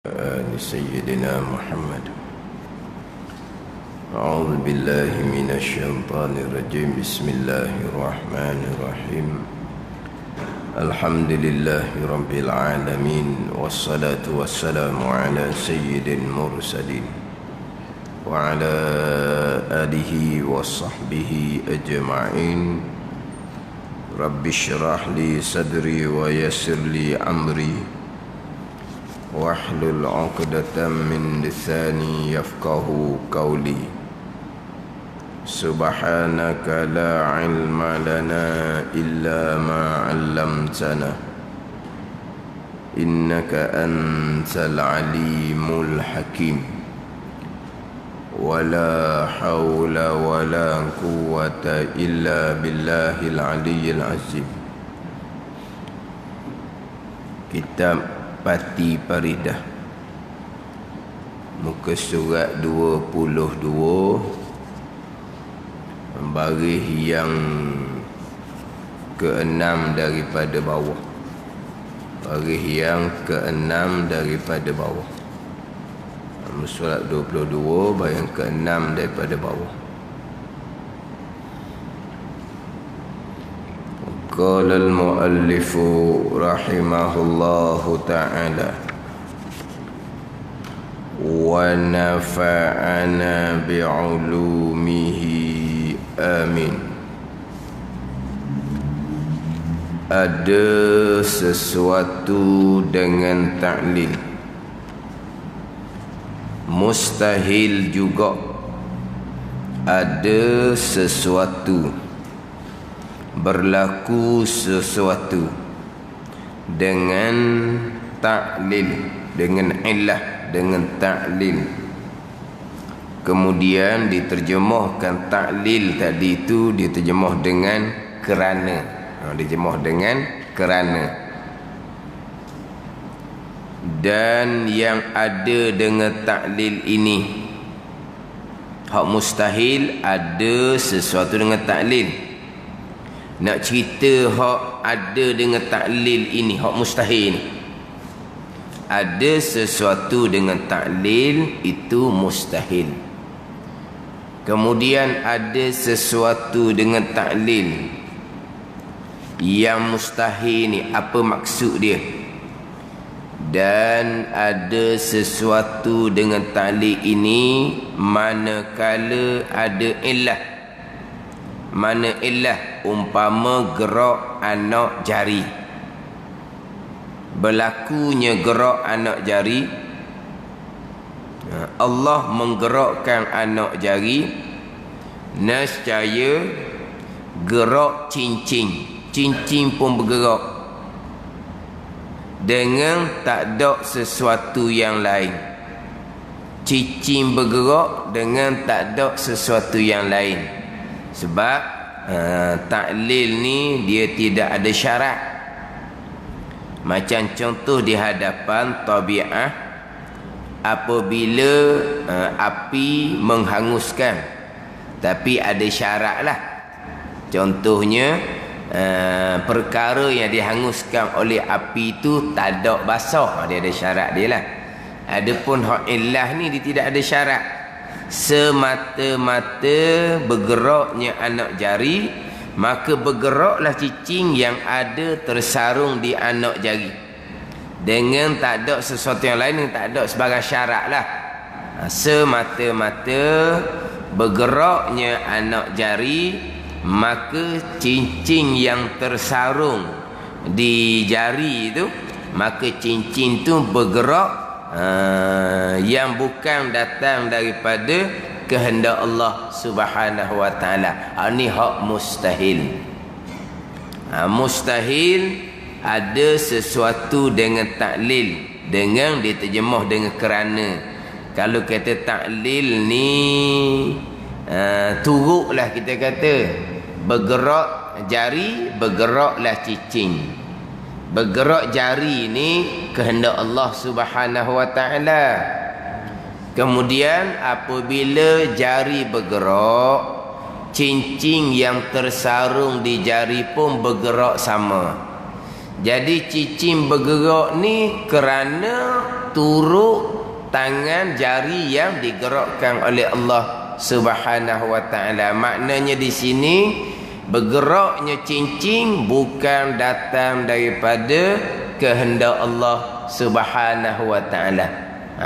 آل سيدنا محمد. أعوذ بالله من الشيطان الرجيم. بسم الله الرحمن الرحيم. الحمد لله رب العالمين، والصلاة والسلام على سيد المرسلين وعلى آله وصحبه أجمعين. رب اشرح لي صدري ويسر لي أمري واحلل عقدة من لساني يفقه قولي. سبحانك لا علم لنا إلا ما علمتنا إنك أنت العليم الحكيم. ولا حول ولا قوة إلا بالله العلي العظيم. Kitab Pati Paridah, muka surat 22, baris yang ke-6 daripada bawah. Baris yang ke-6 daripada bawah. Surat 22, baris yang ke-6 daripada bawah. Qala al-muallif rahimahullahu ta'ala wa nafa'ana bi'ulumihi amin. Ada sesuatu dengan ta'lil, mustahil juga ada sesuatu, berlaku sesuatu dengan ta'lil, dengan illah, dengan ta'lil. Kemudian diterjemahkan ta'lil tadi itu diterjemah dengan kerana. Diterjemah dengan kerana. Dan yang ada dengan ta'lil ini, hak mustahil ada sesuatu dengan ta'lil. Nak cerita hak ada dengan ta'lil ini, hak mustahil. Ada sesuatu dengan ta'lil itu mustahil. Kemudian ada sesuatu dengan ta'lil yang mustahil ni, apa maksud dia? Dan ada sesuatu dengan ta'lil ini manakala ada illah. Mana illah? Umpama gerak anak jari. Berlakunya gerak anak jari, Allah menggerakkan anak jari, nescaya gerak cincin. Cincin pun bergerak dengan tak ada sesuatu yang lain. Cincin bergerak dengan tak ada sesuatu yang lain. Sebab ta'lil ni dia tidak ada syarat. Macam contoh di hadapan tabiat, apabila api menghanguskan, tapi ada syarat lah. Contohnya perkara yang dihanguskan oleh api itu tak ada basah, dia ada syarat dia lah. Adapun hak illah ni dia tidak ada syarat. Semata-mata bergeraknya anak jari, maka bergeraklah cicing yang ada tersarung di anak jari, dengan tak ada sesuatu yang lain, yang tak ada sebagai syarat lah. Semata-mata bergeraknya anak jari, maka cincin yang tersarung di jari itu, maka cincin itu bergerak yang bukan datang daripada kehendak Allah Subhanahu wa ta'ala. Ini hak mustahil. Mustahil ada sesuatu dengan ta'lil, dengan diterjemah dengan kerana. Kalau kata ta'lil ni turuklah, kita kata bergerak jari, bergeraklah cicing. Bergerak jari ni kehendak Allah Subhanahu wa ta'ala. Kemudian apabila jari bergerak, cincin yang tersarung di jari pun bergerak sama. Jadi cicing bergerak ni kerana turut tangan jari yang digerakkan oleh Allah Subhanahu wa taala. Maknanya di sini bergeraknya cincin bukan datang daripada kehendak Allah Subhanahu wa taala.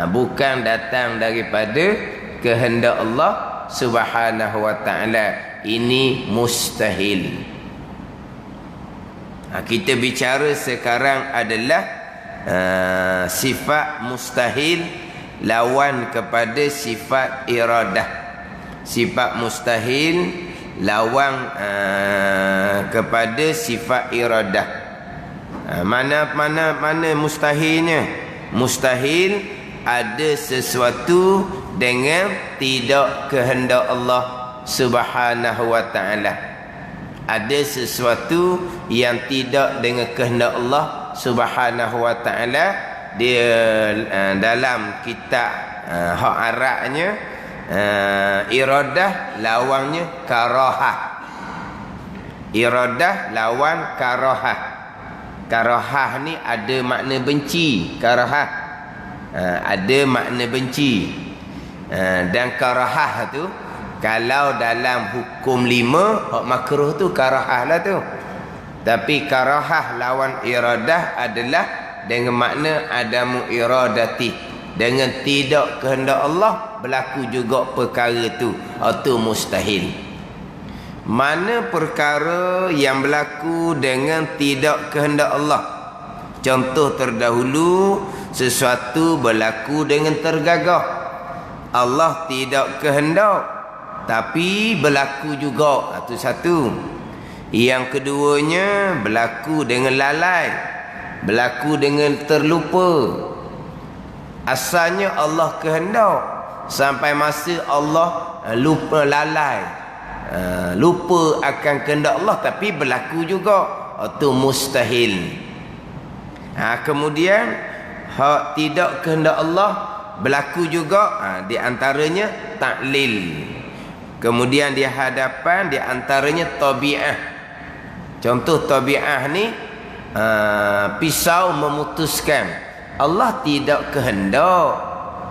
Bukan datang daripada kehendak Allah Subhanahu wa taala. Ini mustahil. Kita bicara sekarang adalah sifat mustahil lawan kepada sifat iradah. Sifat mustahil lawan kepada sifat iradah. Mana mustahilnya? Mustahil ada sesuatu dengan tidak kehendak Allah Subhanahu wa taala. Ada sesuatu yang tidak dengan kehendak Allah Subhanahu wa taala. Dia dalam kitab hak Arabnya iradah lawannya karahah. Iradah lawan karahah. Karahah ni ada makna benci. Karahah ada makna benci. Dan karahah tu kalau dalam hukum 5 hak makruh tu karahah lah tu. Tapi karahah lawan iradah adalah dengan makna adamu iradati, dengan tidak kehendak Allah berlaku juga perkara tu. Itu mustahil. Mana perkara yang berlaku dengan tidak kehendak Allah? Contoh terdahulu, sesuatu berlaku dengan tergagah. Allah tidak kehendak tapi berlaku juga. Itu satu. Yang keduanya berlaku dengan lalai, berlaku dengan terlupa. Asalnya Allah kehendak, sampai masa Allah lupa, lalai, lupa akan kehendak Allah, tapi berlaku juga. Itu mustahil. Kemudian hak tidak kehendak Allah berlaku juga. Di antaranya taklil. Kemudian di hadapan di antaranya tabi'ah. Contoh tabi'ah ni pisau memutuskan. Allah tidak kehendak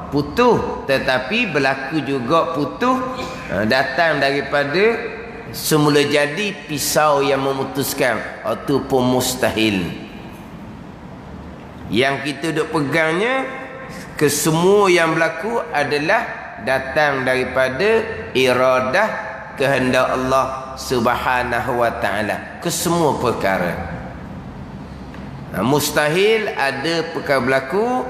putus, tetapi berlaku juga putus datang daripada semula jadi pisau yang memutuskan. Itu pun mustahil. Yang kita duk pegangnya, kesemua yang berlaku adalah datang daripada iradah kehendak Allah Subhanahu wa taala. Kesemua perkara. Mustahil ada perkara berlaku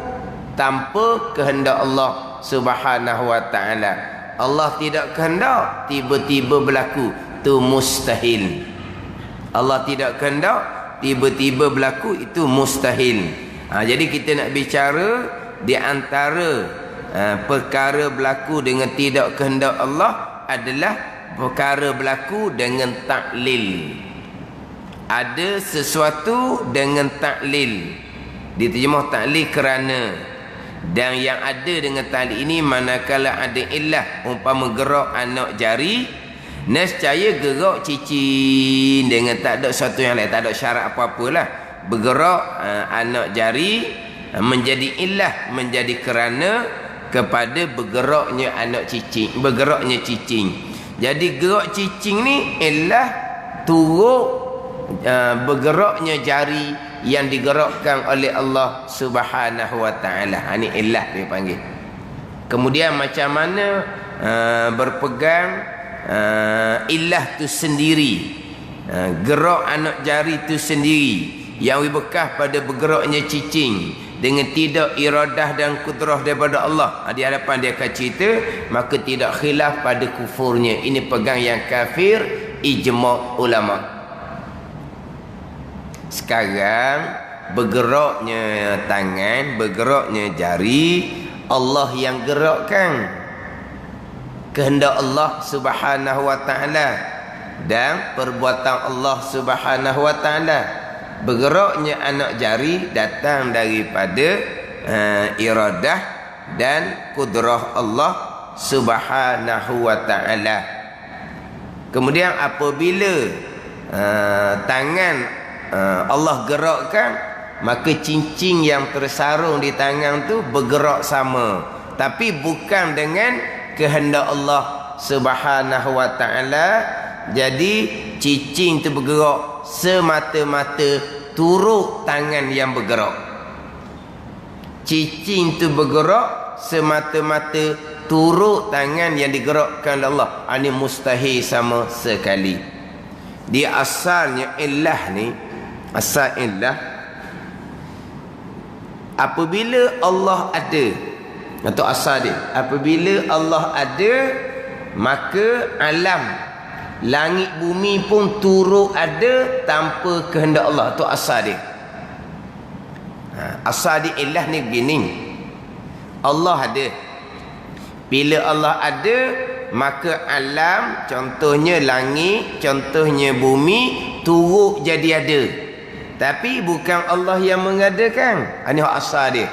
tanpa kehendak Allah Subhanahu wa taala. Allah tidak kehendak, tiba-tiba berlaku. Itu mustahil. Allah tidak kehendak, tiba-tiba berlaku. Itu mustahil. Jadi kita nak bicara di antara perkara berlaku dengan tidak kehendak Allah adalah perkara berlaku dengan taklil. Ada sesuatu dengan taklil. Diterjemah taklil kerana. Dan yang ada dengan taklil ini manakala ada illah, umpama gerak anak jari, nescaya gerak cicin dengan tak ada sesuatu yang lain, tak ada syarat apa-apalah. Bergerak anak jari menjadi illah, menjadi kerana kepada bergeraknya anak cicing, bergeraknya cicing. Jadi gerak cicing ni ialah turut bergeraknya jari yang digerakkan oleh Allah Subhanahu wa taala. Ini ilah dia panggil. Kemudian macam mana berpegang ilah tu sendiri, gerak anak jari tu sendiri yang bekas pada bergeraknya cicing dengan tidak iradah dan kudrah daripada Allah. Di hadapan dia akan cerita, maka tidak khilaf pada kufurnya. Ini pegang yang kafir, ijma' ulama. Sekarang bergeraknya tangan, bergeraknya jari, Allah yang gerakkan. Kehendak Allah Subhanahu wa taala dan perbuatan Allah Subhanahu wa taala. Bergeraknya anak jari datang daripada iradah dan kudrah Allah Subhanahu wa taala. Kemudian apabila tangan Allah gerakkan, maka cincin yang tersarung di tangan tu bergerak sama, tapi bukan dengan kehendak Allah Subhanahu wa taala. Jadi cincin tu bergerak semata-mata turut tangan yang bergerak. Cincin tu bergerak semata-mata turut tangan yang digerakkan oleh Allah. Ini mustahil sama sekali. Dia asalnya illah ni, asal illah, apabila Allah ada, atau asal dia, apabila Allah ada, maka alam langit bumi pun turut ada tanpa kehendak Allah. Itu asal dia. Asal dia illah ni begini. Allah ada. Bila Allah ada, maka alam, contohnya langit, contohnya bumi, turut jadi ada. Tapi bukan Allah yang mengadakan. Ini hak asal dia.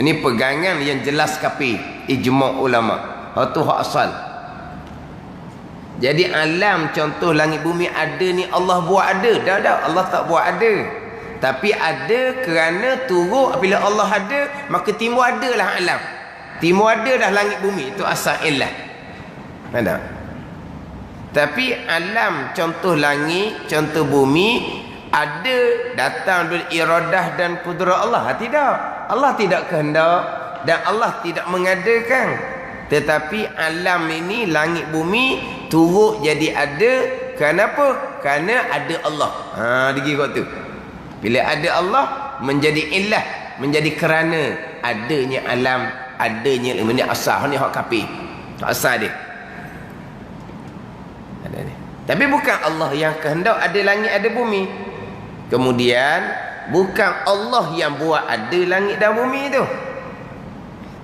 Ini pegangan yang jelas kapi ijma' ulama. Itu hak asal. Jadi alam, contoh langit bumi ada ni Allah buat ada. Dah Allah tak buat ada. Tapi ada kerana turut, apabila Allah ada, maka timbul adalah alam. Timbul ada dah langit bumi. Itu asal illah. Ada. Tapi alam, contoh langit, contoh bumi, ada datang dari iradah dan kudrat Allah. Tidak. Allah tidak kehendak dan Allah tidak mengadakan. Tetapi alam ini, langit bumi, turut jadi ada. Kenapa? Kerana ada Allah. Dikira tu. Bila ada Allah, menjadi illah, menjadi kerana adanya alam, adanya ilmu. Ini asal. Ini hak kapi. Asal dia. Ada ni. Tapi bukan Allah yang kehendak ada langit, ada bumi. Kemudian bukan Allah yang buat ada langit dan bumi tu.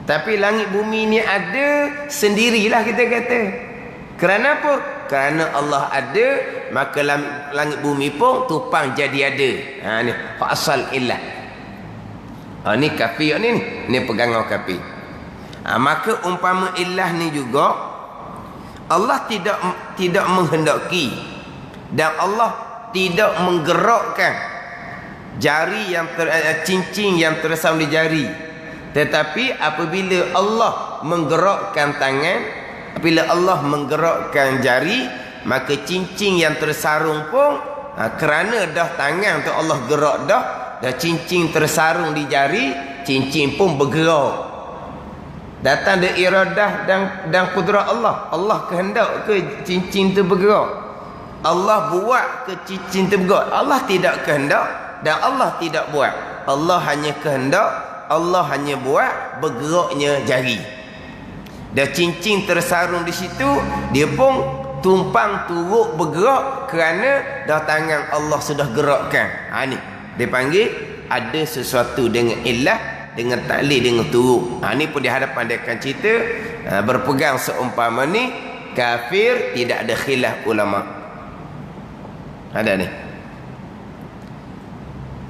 Tapi langit bumi ni ada sendirilah, kita kata. Kerana apa? Kerana Allah ada, maka langit bumi pun tupang jadi ada. Ni asal illah. Ni kafi ni. Ni pegangan kafi. Maka umpama illah ni juga, Allah tidak menghendaki dan Allah tidak menggerakkan jari yang cincin yang tersarung di jari. Tetapi apabila Allah menggerakkan tangan, apabila Allah menggerakkan jari, maka cincin yang tersarung pun kerana dah tangan tu Allah gerak dah cincin tersarung di jari, cincin pun bergerak. Datang dari iradah dan kudrat Allah. Allah kehendak ke cincin tu bergerak? Allah buat ke cincin tu bergerak? Allah tidak kehendak dan Allah tidak buat. Allah hanya kehendak, Allah hanya buat bergeraknya jari. Dan cincin tersarung di situ, dia pun tumpang turut bergerak kerana dah tangan Allah sudah gerakkan. Ni dia panggil ada sesuatu dengan illah, dengan taklid, dengan turut. Ni pun di hadapan dia akan cerita, berpegang seumpama ni, kafir, tidak ada khilaf ulama. Ada ni.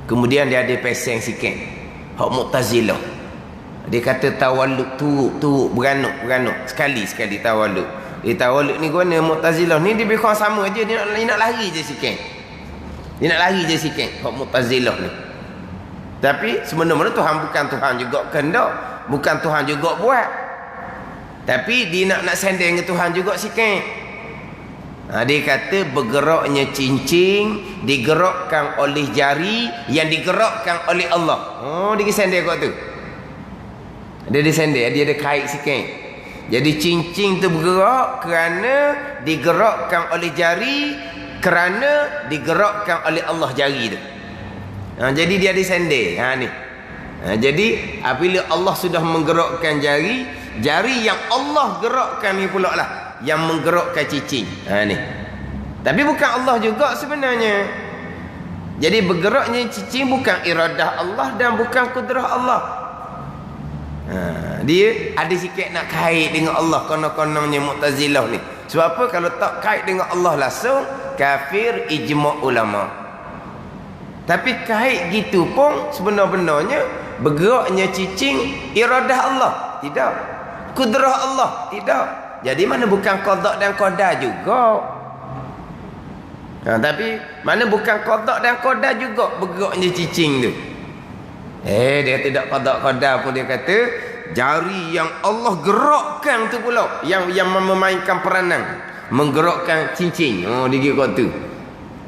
Kemudian dia ada peseng sikit, hak Mu'tazilah. Dia kata tawallud turut beranuk sekali tawallud. Tawallud ni guna Mu'tazilah ni dia lebih kurang sama aje, dia nak lari je sikit. Dia nak lari je sikit hak Mu'tazilah ni. Tapi sebenarnya Tuhan bukan Tuhan juga kehendak, bukan Tuhan juga buat. Tapi dia nak sanding dengan Tuhan juga sikit. Dia kata bergeraknya cincin digerakkan oleh jari yang digerakkan oleh Allah. Dia sanding kat tu. Dia sanding, dia ada kait sikit. Jadi cincin tu bergerak kerana digerakkan oleh jari, kerana digerakkan oleh Allah jari tu. Jadi dia ada sendiri. Ni. Jadi apabila Allah sudah menggerakkan jari yang Allah gerakkan ni pula lah yang menggerakkan cincin. Ni. Tapi bukan Allah juga sebenarnya. Jadi bergeraknya cincin bukan iradah Allah dan bukan kudrah Allah. Dia ada sikit nak kait dengan Allah, konon-kononnya Mu'tazilah ni. Sebab apa? Kalau tak kait dengan Allah langsung, kafir ijma' ulama. Tapi kait gitu pun sebenar-benarnya bergeraknya cicing iradah Allah. Tidak. Kudrah Allah. Tidak. Jadi mana bukan qada dan qadar juga. Tapi mana bukan qada dan qadar juga bergeraknya cicing tu. Dia tidak qada qadar pun dia kata jari yang Allah gerakkan tu pula yang memainkan peranan menggerakkan cincin. Dia kira tu.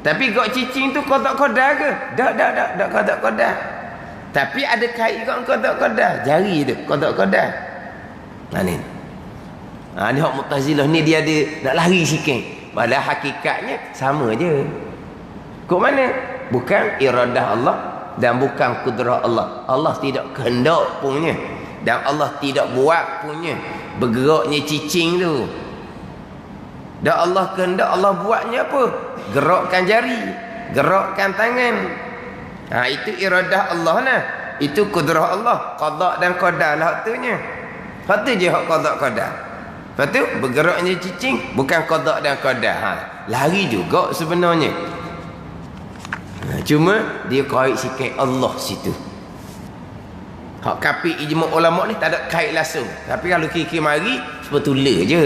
Tapi gerak cincin tu qada qadar ke? Tak qada qadar. Tapi ada kait dengan qada qadar. Jari tu qada qadar. Ni. Ni hak Mu'tazilah ni dia ada nak lari sikit. Padahal hakikatnya sama je. Kok mana? Bukan iradah Allah dan bukan kudrah Allah. Allah tidak kehendak punya dan Allah tidak buat punya bergeraknya cicing tu. Dan Allah kehendak, Allah buatnya apa? Gerakkan jari, gerakkan tangan. Itu iradah Allah lah. Itu kudrah Allah. Qada dan qadar lah waktunya. Waktu je hak qada qadar. Lepas tu bergeraknya cicing bukan qada dan qadar. Lari juga sebenarnya. Cuma dia kait sikit Allah situ. Hak kapi ijma' ulama ni tak ada kait langsung. Tapi kalau kiki mari sebetulnya je.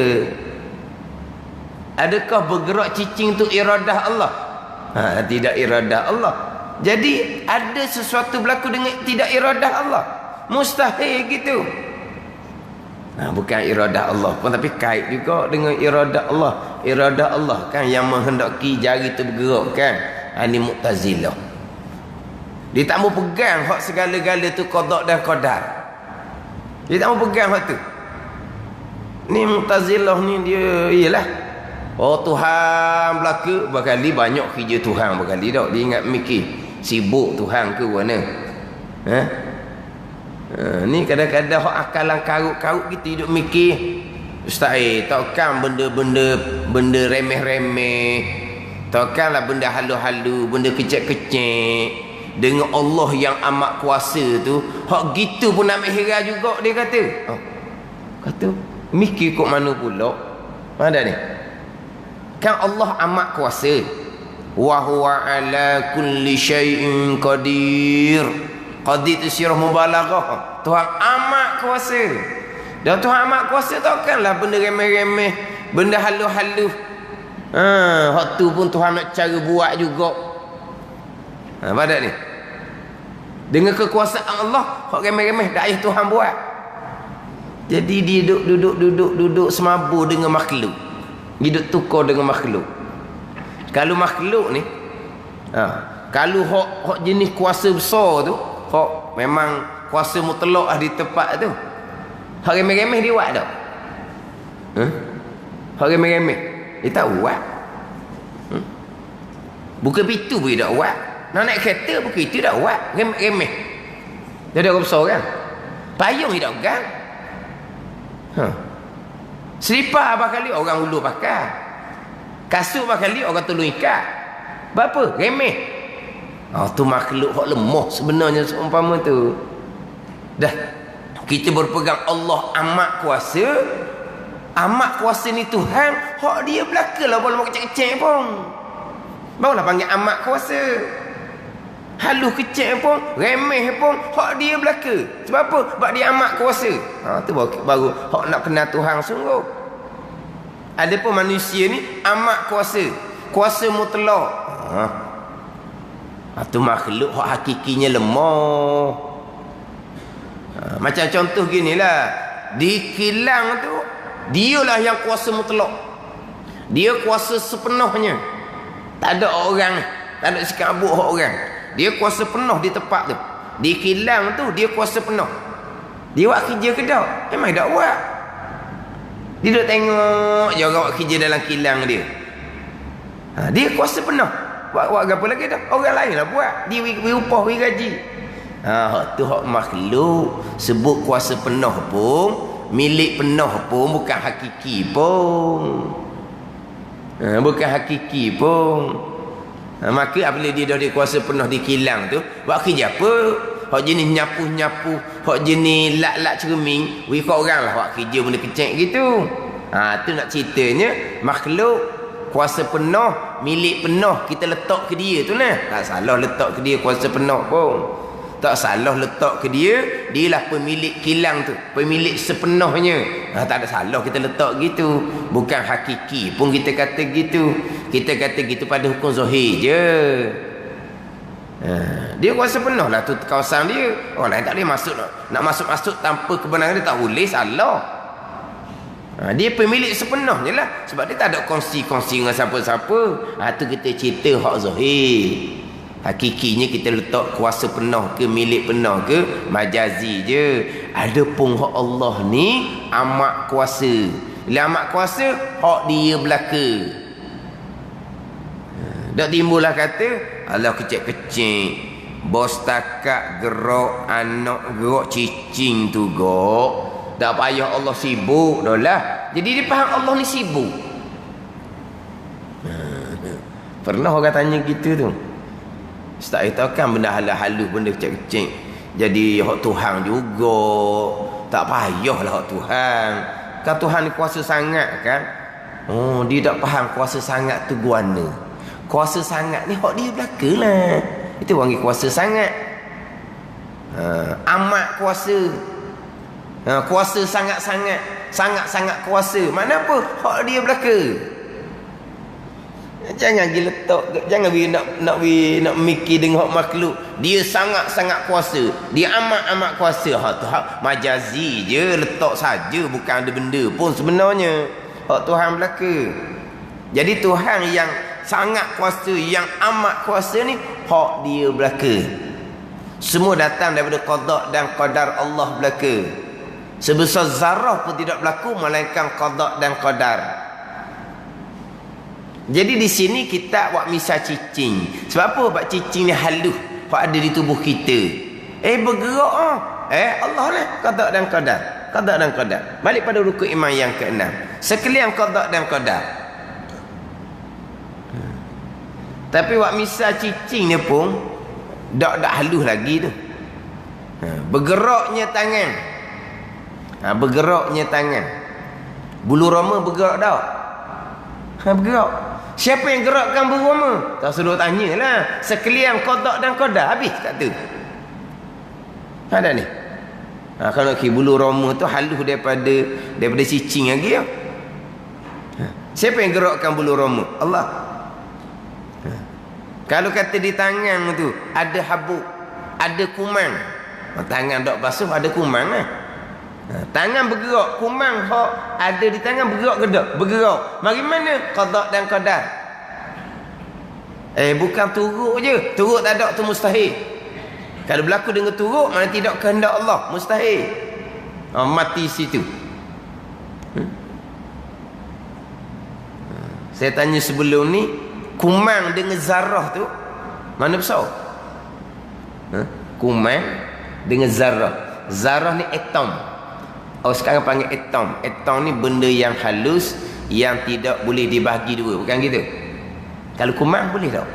Adakah bergerak cicing tu iradah Allah? Tidak iradah Allah. Jadi ada sesuatu berlaku dengan tidak iradah Allah. Mustahil gitu. Bukan iradah Allah pun tapi kait juga dengan iradah Allah. Iradah Allah kan yang menghendaki jari tu bergerak kan. Ini Mu'tazilah. Dia tak mau pegang hak segala-gala tu qada dan qadar. Dia tak mau pegang hak tu. Ni Mu'tazilah ni dia ialah Tuhan belaka berkali banyak kerja Tuhan berkali dah. Dia ingat mikir sibuk Tuhan ke mana. Ni kadang-kadang hak akalan karut-karut kita hidup mikir Ustaz takkan benda remeh-remeh, takkanlah benda halu-halu, benda kecil-kecil dengan Allah yang amat kuasa tu hak gitu pun nak heran juga dia kata. Kata mikir kok mana pula. Ada ni kan Allah amat kuasa, wa huwa ala kulli syai'in qadir. Qadir itu sirah mubalaghah. Tuhan amat kuasa. Dan Tuhan amat kuasa takkanlah benda remeh-remeh, benda halu-halu. Hak tu pun Tuhan nak cara buat juga. Pada ni dengan kekuasaan Allah hak remeh-remeh dak payah Tuhan buat. Jadi dia duduk semabur dengan makhluk. Hidup tukar dengan makhluk. Kalau makhluk ni kalau hak jenis kuasa besar tu, hak memang kuasa mutlak di tempat tu, hak remeh-remeh dia buat tak? Hak remeh-remeh dia tak buat. Bukan itu pun dia tak buat. Nak naik kereta bukan itu tak buat. Remeh-remeh dia ada orang besar kan. Payung dia tak pegang. Selipar apa kali orang ulu pakai. Kasut apa kali orang tolong ikat. Berapa? Remeh. Tu makhluk hak lemah sebenarnya seumpama tu. Dah kita berpegang Allah amat kuasa. Amat kuasa ni Tuhan, hak dia belakalah walaupun kecil-kecil pun. Barulah panggil amat kuasa. Halus kecil pun, remeh pun, hak dia belaka. Sebab apa? Sebab dia amat kuasa. Tu baru hak nak kenal Tuhan sungguh. Adapun manusia ni amat kuasa. Kuasa mutlak. Tu makhluk hak hakikinya lemah. Macam contoh ginilah. Di kilang tu, dialah yang kuasa mutlak. Dia kuasa sepenuhnya. Tak ada orang, tak ada sekabut hak orang. Dia kuasa penuh di tempat tu. Di kilang tu dia kuasa penuh. Dia buat kerja ke tak? Memang tak buat. Dia duduk tengok je orang buat kerja dalam kilang dia. Dia kuasa penuh. Buat apa lagi dah? Orang lain lah buat. Dia beri upah, beri gaji. Tu hak makhluk. Sebut kuasa penuh pun, milik penuh pun bukan hakiki pun. Bukan hakiki pun. Maka apabila dia dah dikuasa penuh di kilang tu, buat kerja apa? Hak jenis nyapu-nyapu, hak jenis lak-lak cermin, kat orang lah buat kerja benda kecil gitu. Tu nak ceritanya makhluk kuasa penuh, milik penuh, kita letak ke dia tu lah. Tak salah letak ke dia kuasa penuh pun. Tak salah letak ke dia. Dialah pemilik kilang tu, pemilik sepenuhnya. Tak ada salah kita letak gitu. Bukan hakiki pun kita kata gitu. Kita kata gitu pada hukum zahir je. Dia kuasa penuh lah tu kawasan dia. Orang lain tak boleh masuk. Nak masuk-masuk tanpa kebenaran dia tak boleh, salah. Dia pemilik sepenuhnya lah. Sebab dia tak ada kongsi-kongsi dengan siapa-siapa. Tu kita cerita hak zahir. Hakikinya kita letak kuasa penuh ke, milik penuh ke, majazi je. Ada pun hak Allah ni amat kuasa. Bila amat kuasa, hak dia belaka. Tak timbullah kata Allah kecil-kecil, bos takak gerak anak gerak cicing tu gerak. Tak payah Allah sibuk dah lah. Jadi dia faham Allah ni sibuk. Pernah orang tanya gitu tu. Ustaz itu kan benda halus-halus, benda kecil-kecil. Jadi hak Tuhan juga. Tak payahlah hak Tuhan. Kan Tuhan ni kuasa sangat kan. Dia tak faham kuasa sangat tu guana. Kuasa sangat ni hak dia belaka lah. Itu panggil kuasa sangat. Amat kuasa. Kuasa sangat-sangat. Sangat-sangat kuasa. Mana apa? Hak dia belaka. Jangan pergi letak. Jangan pergi nak mikir dengan hak makhluk. Dia sangat-sangat kuasa. Dia amat-amat kuasa. Hak tu hak majazi je. Letak saja. Bukan ada benda pun sebenarnya. Hak Tuhan belaka. Jadi Tuhan yang sangat kuasa, yang amat kuasa ni, hak dia belaka. Semua datang daripada qada dan qadar Allah belaka. Sebesar zarah pun tidak berlaku melainkan qada dan qadar. Jadi di sini kita buat misal cicing. Sebab apa? Sebab cicing ni halus, hak ada di tubuh kita. Bergerak Allah lah qada dan qadar. Qada dan qadar. Balik pada rukun iman yang ke-6. Sekalian qada dan qadar. Tapi wak misal cicing ni pun dak halus lagi tu. Bergeraknya tangan. Bergeraknya tangan. Bulu roma bergerak tak? Bergerak. Siapa yang gerakkan bulu roma? Tak suruh tanyalah. Sekalian qada dan qadar habis tak tu. Ada ni. Kalau bulu roma tu halus daripada cicing lagi ya. Siapa yang gerakkan bulu roma? Allah. Kalau kata di tangan tu ada habuk, ada kumang. Tangan tak basuh ada kumang lah. Tangan bergerak, kumang hak ada di tangan bergerak ke tak? Bergerak. Mari mana qada dan qadar? Bukan turut je. Turut tak ada tu mustahil. Kalau berlaku dengan turut, mana tidak kehendak Allah, mustahil. Mati situ. Saya tanya sebelum ni, kumang dengan zarah tu mana besar? Kumang dengan zarah. Zarah ni atom. Sekarang panggil atom. Atom ni benda yang halus yang tidak boleh dibahagi dua. Bukan gitu? Kalau kumang boleh tak?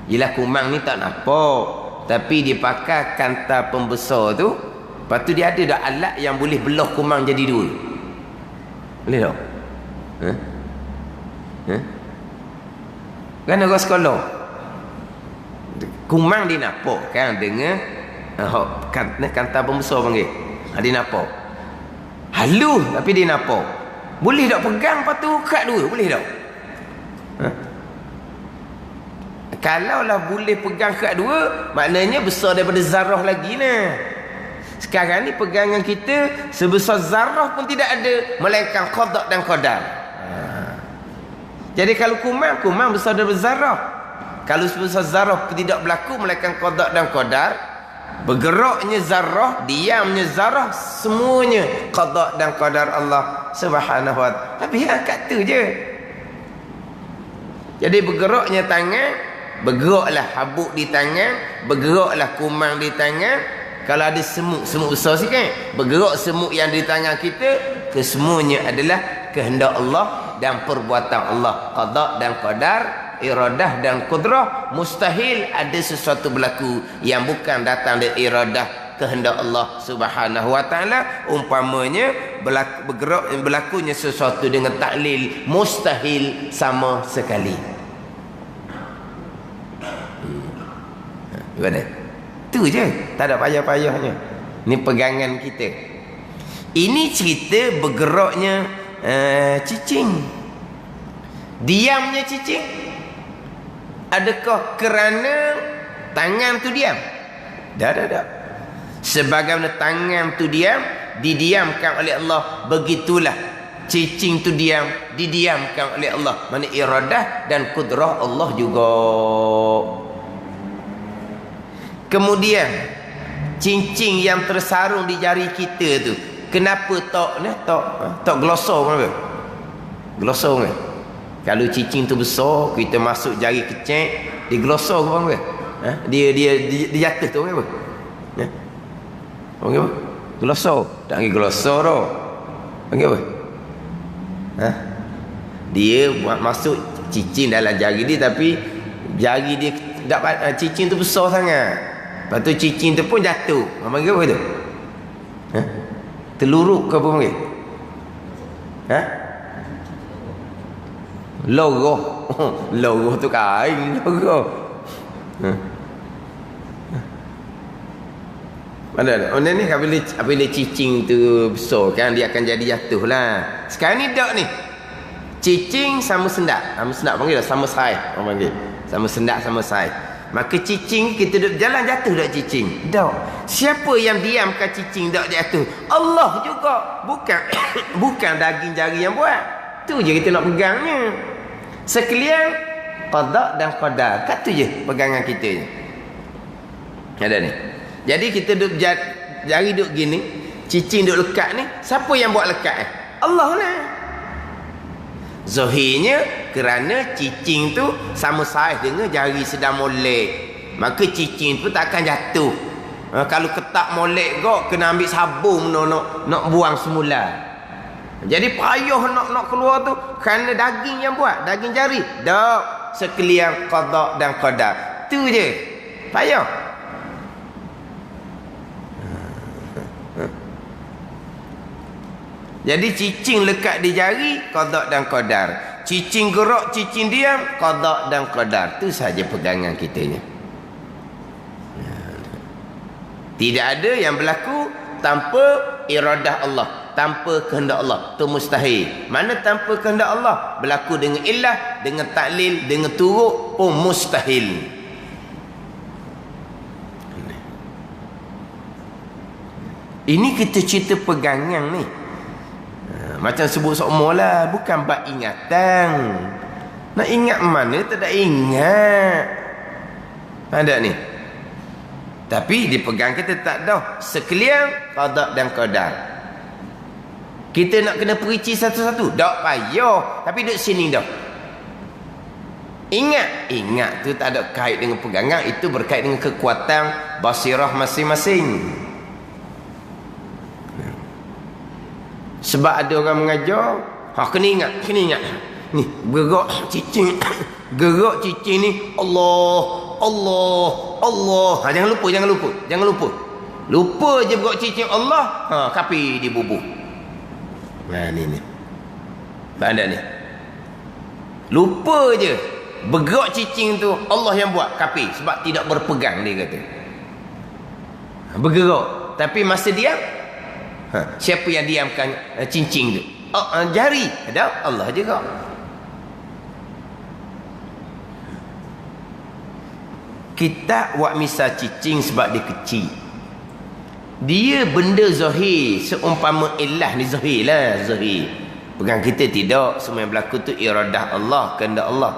Yelah kumang ni tak nampak. Tapi dia pakai kanta pembesar tu. Lepas tu dia ada dah alat yang boleh belah kumang jadi dua. Boleh tak? Kan orang sekolah kumang dia nampak kan dengan kanta pembesar panggil. Dia nampak halus tapi dia nampak. Boleh tak pegang lepas tu kat dua? Boleh tak? Kalaulah boleh pegang kat dua, maknanya besar daripada zarah lagi nah. Sekarang ni pegangan kita sebesar zarah pun tidak ada melainkan qada dan qadar. Jadi kalau kumang besar daripada zarah. Kalau sebesar zarah tidak berlaku melainkan qada dan qadar. Bergeraknya zarah, diamnya zarah, semuanya qada dan qadar Allah Subhanahu wa taala. Habis angkat tu je. Jadi bergeraknya tangan, bergeraklah habuk di tangan, bergeraklah kumang di tangan. Kalau ada semut besar sikit, bergerak semut yang di tangan kita, kesemuanya adalah kehendak Allah dan perbuatan Allah. Qada dan qadar, iradah dan qudrah. Mustahil ada sesuatu berlaku yang bukan datang dari iradah kehendak Allah Subhanahu wa taala. Umpamanya berlakunya sesuatu dengan taklil, mustahil sama sekali. Gimana? Tu je, tak ada payah-payahnya. Ni pegangan kita. Ini cerita bergeraknya cicing. Diamnya cicing. Adakah kerana tangan tu diam? Tak. Sebagaimana tangan tu diam, didiamkan oleh Allah, begitulah cicing tu diam, didiamkan oleh Allah. Mana iradah dan kudrah Allah juga. Kemudian cincin yang tersarung di jari kita tu, kenapa tak glosor kenapa? Glosor kan? Kalau cincin tu besar, kita masuk jari kecil, dia glosor ke apa? Ha? Dia jatuh tu apa? Ha? Panggil apa? Glosor. Tak panggil glosor tau. Panggil apa? Ha? Dia buat masuk cincin dalam jari dia, tapi jari dia cincin tu besar sangat. Lepas tu cincin tu pun jatuh. Panggil apa tu? Ha? Teluruk ke apa panggil? Ha? Logoh. Logoh tu kain. Logoh. Ha? Mana? Oh ni apabila cicing tu besar kan, dia akan jadi jatuh lah. Sekarang ni tak ni. Cicing sama sendak. Sama sendak panggil lah. Sama saiz. Orang panggil. Sama sendak sama saiz. Maka cicing kita duduk jalan jatuh tak cicing? Tak. Siapa yang diamkan cicing tak jatuh? Allah juga. Bukan daging jari yang buat. Tu je kita nak pegangnya. Sekalian qada dan qadar. Kat tu je pegangan kita je. Ada ni. Jadi kita duduk jari duduk gini, cicing duduk lekat ni, siapa yang buat lekat? Allah lah. Zahirnya kerana cicing tu sama saiz dengan jari sedang molek, maka cicing tu tak akan jatuh. Kalau ketak molek kok kena ambil sabun nak buang semula. Jadi payah nak keluar tu kerana daging yang buat, daging jari. Tak, sekalian qada dan qadar. Tu je. Payah. Jadi cicing lekat di jari, qada dan qadar. Cicing gerak, cicing diam, qada dan qadar. Itu saja pegangan kitanya. Tidak ada yang berlaku tanpa iradah Allah, tanpa kehendak Allah. Itu mustahil. Mana tanpa kehendak Allah? Berlaku dengan illah, dengan taklil, dengan turuk pun mustahil. Ini kita cerita pegangan ni. Macam sebut seumur lah, bukan bab ingatan. Nak ingat mana tak ada ingat. Ada ni. Tapi dipegang kita tak dah. Sekalian qada dan qadar. Kita nak kena perinci satu-satu. Tak payah. Tapi duduk sini dah. Ingat tu tak ada kait dengan pegangan. Itu berkait dengan kekuatan basirah masing-masing. Sebab ada orang mengajar, kena ingat. Ni, gerak cicing ni, Allah. Jangan lupa. Lupa je gerak cicing Allah, kapi dibubuh. Ni. Ada ni. Lupa je bergerak cicing tu Allah yang buat, kapi. Sebab tidak berpegang, dia kata. Bergerak, tapi masa diam, siapa yang diamkan cincin tu? Jari. Ada Allah juga. Kita buat misal cicing sebab dia kecil. Dia benda zahir, seumpama illah ni zahir lah, zahir. Pegang kita tidak, semua yang berlaku tu iradah Allah, kehendak Allah.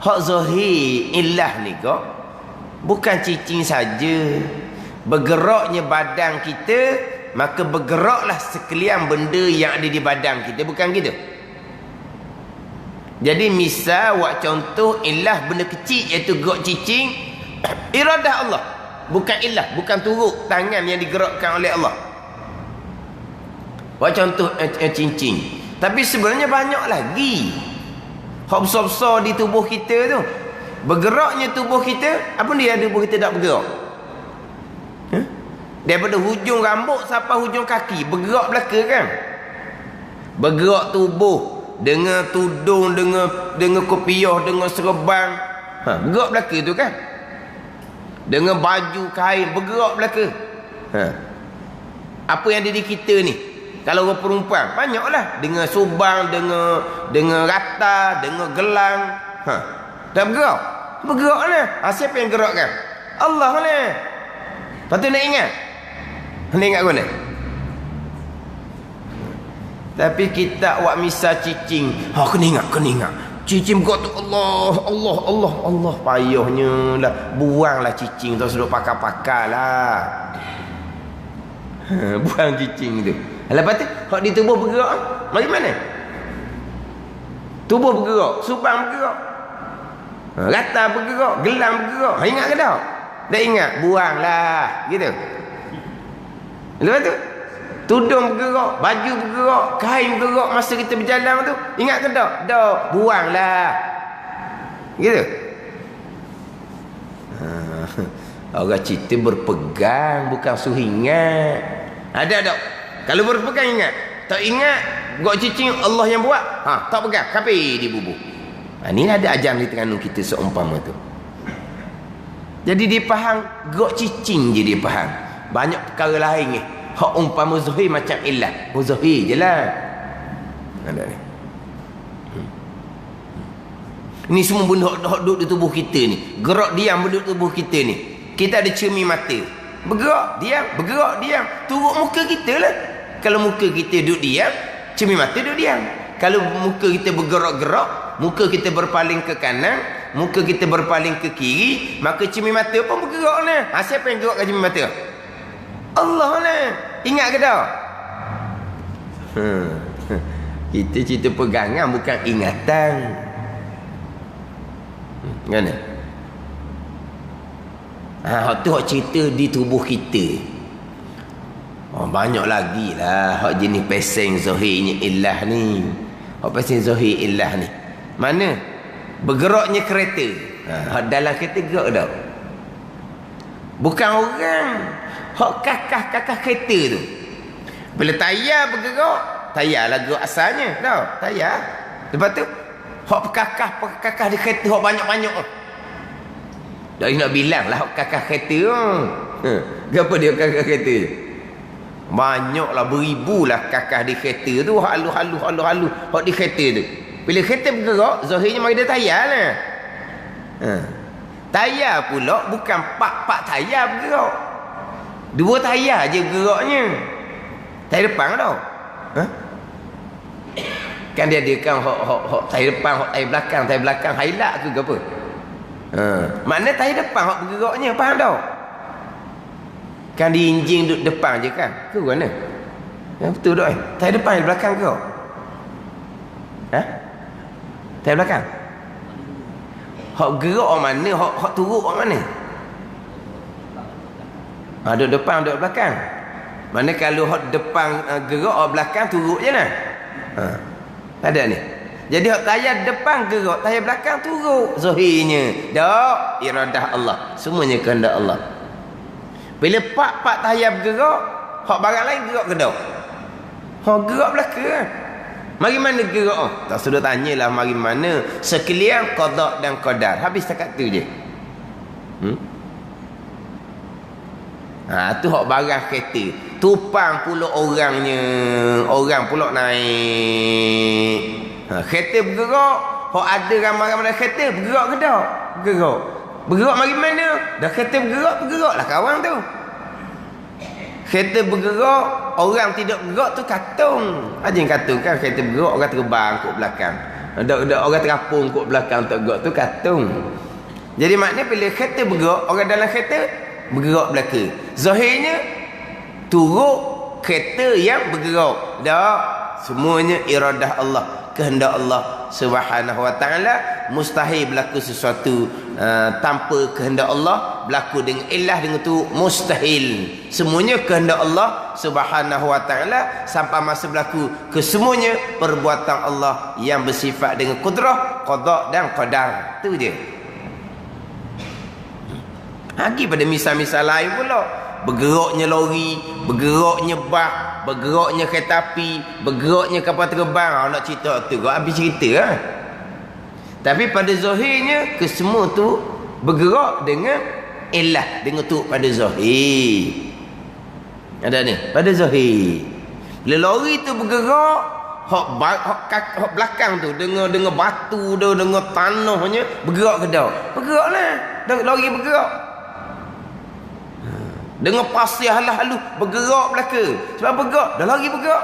Hak zahir illah ni kok bukan cicing saja. Bergeraknya badan kita, maka bergeraklah sekalian benda yang ada di badan kita, bukan gitu. Jadi misal buat contoh illah benda kecil iaitu gerak cicing, iradah Allah, bukan illah, bukan turuk tangan yang digerakkan oleh Allah. Buat contoh cincin. Tapi sebenarnya banyak lagi hak besar-besar di tubuh kita tu. Bergeraknya tubuh kita, apa dia ada tubuh kita tak bergerak? Daripada hujung rambut sampai hujung kaki, bergerak belaka kan? Bergerak tubuh dengan tudung, dengan kopiah, dengan serban, bergerak belaka tu kan? Dengan baju kain bergerak belaka. Apa yang ada di kita ni? Kalau orang perempuan banyaklah dengan subang, dengan rata, dengan gelang. Dah bergerak. Bergerak lah. Siapa yang gerakkan? Allah lah. Lepas tu nak ingat. Nak ingat mana? Tapi kita awak misal cicing. Kena ingat. Cicing bergerak tu Allah. Payahnya lah. Buanglah cicing tu, suruh pakar-pakar lah. Buang cicing tu. Lepas tu, hak di tubuh bergerak. Mari mana? Tubuh bergerak, subang bergerak, rata bergerak, gelang bergerak. Ingat ke tak? Dah ingat? Buanglah. Gitu. Lepas tu, tudung bergerak, baju bergerak, kain bergerak masa kita berjalan tu. Ingat ke tak? Dah. Buanglah. Gitu. Orang cerita berpegang, bukan suruh ingat. Ada tak? Kalau berpegang ingat. Tak ingat, gok cicing Allah yang buat. Tak pegang, kafir dia bubuh. Ni ada ajaran di Terengganu kita seumpama tu. Jadi dia faham, gok cicing je dia faham. Banyak perkara lain ni. Hak umpama zuhir macam ilah. Zuhir je lah. Ada ni. Ini semua benda hak duduk di tubuh kita ni. Gerak diam duduk di tubuh kita ni. Kita ada cermin mata. Bergerak diam. Turut muka kita lah. Kalau muka kita duduk diam, cermin mata duduk diam. Kalau muka kita bergerak-gerak, muka kita berpaling ke kanan, muka kita berpaling ke kiri, maka cermin mata pun bergerak lah. Siapa yang gerakkan cermin mata? Allah lah. Ingat ke tak? Kita cerita pegangan bukan ingatan. Mana? Tu hak cerita di tubuh kita. Banyak lagi lah hak jenis peseng zahirnya ilah ni. Hak peseng zahir ilah ni. Mana? Bergeraknya kereta. Hak dalam kereta gerak tak? Bukan orang. Hak kakah kereta tu. Bila tayar bergerak, tayar lah gerak asalnya. Tahu? Tayar. Lepas tu, hak kakah di kereta hak banyak-banyak. Tak nak bilang lah hak kakah kereta. Kenapa dia kakah kereta? Banyaklah, beribulah kakah di kereta tu. Halu hak di kereta tu. Bila kereta bergerak, zahirnya mari dia tayar lah. Tayar pula bukan pak tayar bergerak. Dua tayar je geraknya. Tayar depan tau. Kan dia adakan hak tayar depan, hak tayar belakang highlight ke apa? Makna tayar depan hak bergeraknya, faham tau? Kan di enjin duduk depan je kan? Ke mana? Betul tak? Tayar depan yang belakang ke? Tayar belakang? Hak gerak orang mana? Hak turut orang mana? Duduk depan, duduk belakang. Mana kalau hak depan gerak, orang belakang turut je lah. Ada ni. Jadi hak tayar depan gerak, tayar belakang turut. Zahirnya. Tak. Iradah Allah. Semuanya kehendak Allah. Bila pak tayar bergerak, hak barang lain gerak ke tak? Hak gerak belakang. Mari mana gerak? Tak sudah tanyalah mari mana. Sekalian qada dan qadar. Habis setakat tu je. Tu hak barang kereta. Tupang pula orangnya. Orang pula naik. Kereta bergerak. Hak ada ramai-ramai kereta bergerak ke tak? Bergerak. Bergerak mari mana? Dah kereta bergeraklah kawan tu. Kereta bergerak, orang tidak bergerak tu katung. Ada yang katung kan kereta bergerak, orang terbang kot belakang. Ada orang terapung kot belakang tak gerak tu katung. Jadi maknanya bila kereta bergerak, orang dalam kereta bergerak belakang. Zahirnya turut kereta yang bergerak. Tak, semuanya iradah Allah, kehendak Allah Subhanahu wa taala. Mustahil berlaku sesuatu tanpa kehendak Allah. Berlaku dengan ilah dengan tu mustahil. Semuanya kehendak Allah Subhanahu wa taala. Sampai masa berlaku kesemuanya perbuatan Allah yang bersifat dengan kudrah, qada dan qadar. Tu je. Lagi pada misal-misal lain pula. Bergeraknya lori, bergeraknya bak, bergeraknya kereta api, bergeraknya kapal terbang. Nak cerita tu kau habis cerita lah. Tapi pada zahirnya kesemua tu bergerak dengan ilah dengan tu pada zahir. Ada ni pada zahir. Bila lori tu bergerak, hok belakang tu dengan batu tu, dengan tanahnya bergerak ke dak? Bergeraklah. Lori bergerak. Dengan pasir halus bergerak belaka. Sebab bergerak, dah lori bergerak.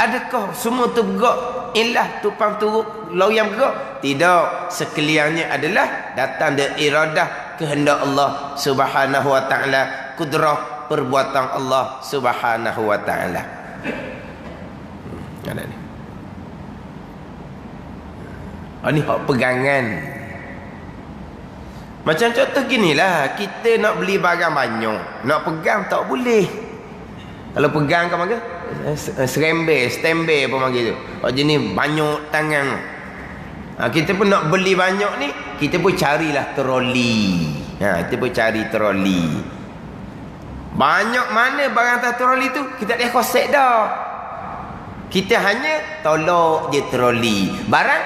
Adakah semua tu bergerak ilah tupang turut lori yang bergerak? Tidak. Sekaliannya adalah datang dari iradah kehendak Allah Subhanahu wa taala, kudrah perbuatan Allah Subhanahu wa taala. Ada ni. Ini hak pegangan. Macam contoh ginilah, kita nak beli barang banyak, nak pegang tak boleh. Kalau pegang kan panggil standby apa panggil tu. Jenis banyak tangan. Kita pun nak beli banyak ni, kita pun carilah troli. Kita pun cari troli. Banyak mana barang atas troli tu, kita tak kosek dah. Kita hanya tolak je troli. Barang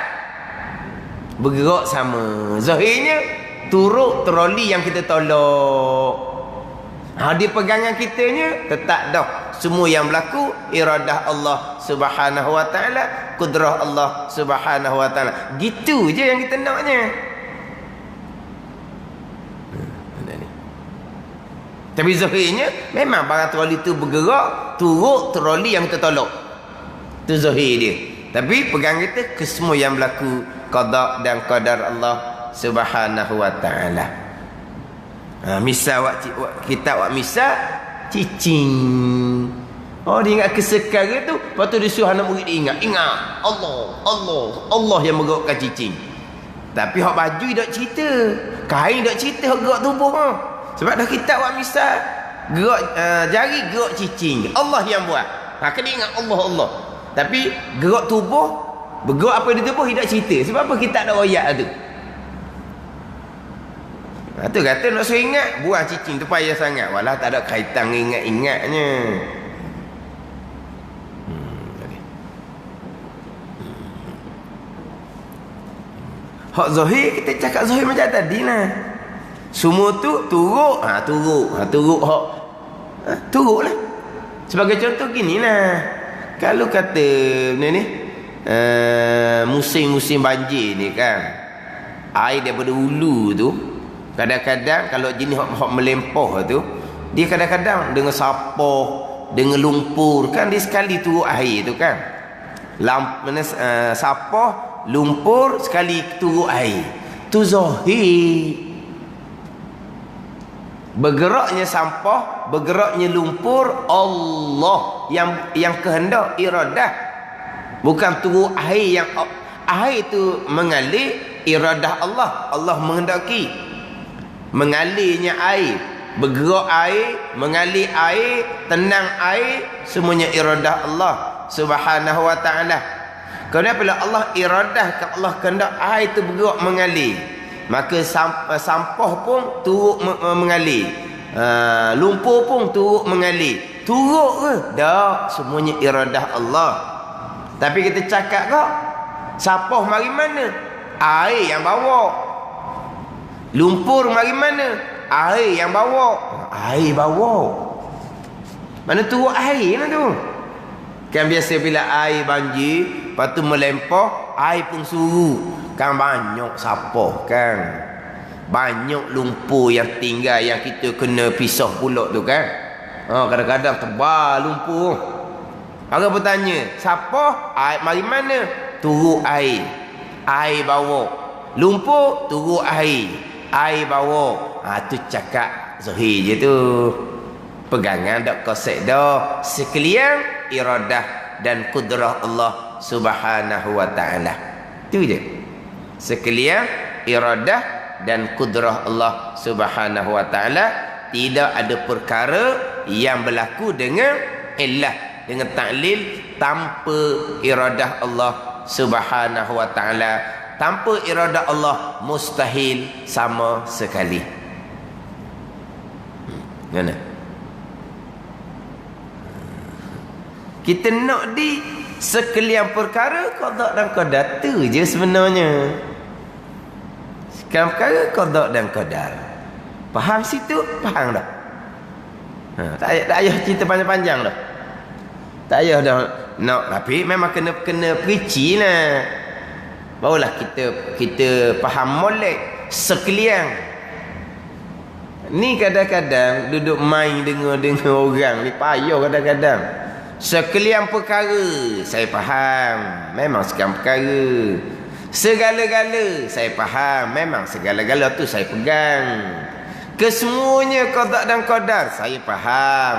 bergerak sama. Zahirnya turut troli yang kita tolak. Di pegangan kitanya tetap dah semua yang berlaku iradah Allah Subhanahu wa taala, kudrah Allah Subhanahu wa taala. Gitu je yang kita naknya. Tapi zahirnya memang barang troli tu bergerak turut troli yang kita tolak. Tu zahir dia. Tapi pegang kita ke semua yang berlaku qada dan qadar Allah Subhanahu wa taala. Misal kita misal cicing. Dia ingat kesekarang tu, lepas tu dia suruh anak murid dia ingat Allah yang menggerakkan cicing. Tapi hak baju tak cerita, kain tak cerita hak gerak tubuh. Sebab dah kita buat misal gerak jari gerak cicing, Allah yang buat. Kena ingat Allah. Tapi gerak tubuh, bergerak apa di tubuh tidak cerita. Sebab apa kita ada ayat tu? Tu kata nak suruh ingat, buang cicing tu payah sangat. Walah tak ada kaitan ingat-ingatnya. Hak zahir, kita cakap zahir macam tadi lah. Semua tu turut. Turut hak. Turut lah. Sebagai contoh gini lah. Kalau kata ni musim-musim banjir ni kan, air daripada hulu tu, kadang-kadang kalau jenis hak melempah tu, dia kadang-kadang dengan sapah, dengan lumpur kan, dia sekali turut air tu kan. Sapah, lumpur sekali turut air. Tu zahir. Bergeraknya sampah, bergeraknya lumpur, Allah yang kehendak iradah. Bukan turut air yang air tu mengalir, iradah Allah menghendaki. Mengalirnya air, bergerak air, mengalir air, tenang air, semuanya iradah Allah Subhanahu wa taala. Kerana bila Allah iradah, Allah kehendak air itu bergerak mengalir, maka sampah pun turut mengalir, lumpur pun turut mengalir. Turut ke? Tak, semuanya iradah Allah. Tapi kita cakap kok, sampah mari mana? Air yang bawa. Lumpur mari mana? Air yang bawa. Air bawa. Mana turut air lah tu. Kan biasa bila air banjir, lepas tu melempah, air pun suruh. Kan banyak sapah kan. Banyak lumpur yang tinggal, yang kita kena pisah pula tu kan. Kadang-kadang tebal lumpur. Orang bertanya, sapah, air mari mana? Turut air. Air bawa. Lumpur, turut air. Air bawa. Tu cakap zahir je tu. Pegangan tak kosek dah. Sekalian iradah dan kudrah Allah Subhanahu wa taala. Tu je. Sekalian iradah dan kudrah Allah Subhanahu wa taala. Tidak ada perkara yang berlaku dengan illah, dengan ta'lil tanpa iradah Allah Subhanahu wa taala. Tanpa iradah Allah mustahil sama sekali. Mana? Kita nak di sekalian perkara qada dan qadar tu je sebenarnya. Sekarang perkara qada dan qadar. Faham situ? Faham dah. Tak payah cerita panjang-panjang dah. Tak payah dah. No, tapi memang kena perici lah. Barulah kita faham molek sekalian. Ni kadang-kadang duduk main dengar orang ni payah kadang-kadang. Sekalian perkara saya faham, memang sekalian perkara. Segala-gala saya faham, memang segala-gala tu saya pegang. Kesemuanya qada dan qadar saya faham.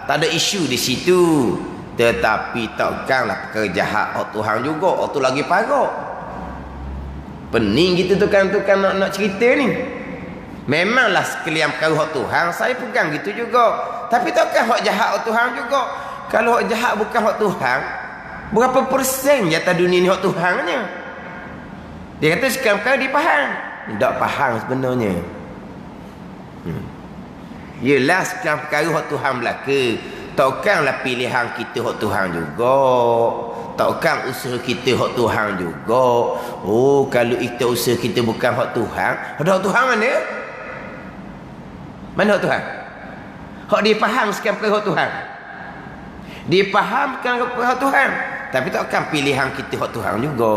Tak ada isu di situ. Tetapi takkanlah perkara jahat hak Tuhan juga, hak tu lagi parah. Pening gitu tukang-tukang nak cerita ni. Memanglah sekalian perkara hak Tuhan saya pegang gitu juga. Tapi takkan hak jahat hak Tuhan juga. Kalau hak jahat bukan hak Tuhan, berapa persen jatah dunia ni hak Tuhannya? Dia kata sekalian perkara dia faham. Tak faham sebenarnya. Yelah sekalian perkara hak Tuhan belaka. Takkanlah pilihan kita hak Tuhan juga. Takkan usaha kita hak Tuhan juga. Oh, kalau kita usaha kita bukan hak Tuhan, ada hak Tuhan mana? Mana hak Tuhan? Hak dia faham sekian perkara hak Tuhan. Dia fahamkan hak Tuhan. Tapi takkan pilihan kita hak Tuhan juga.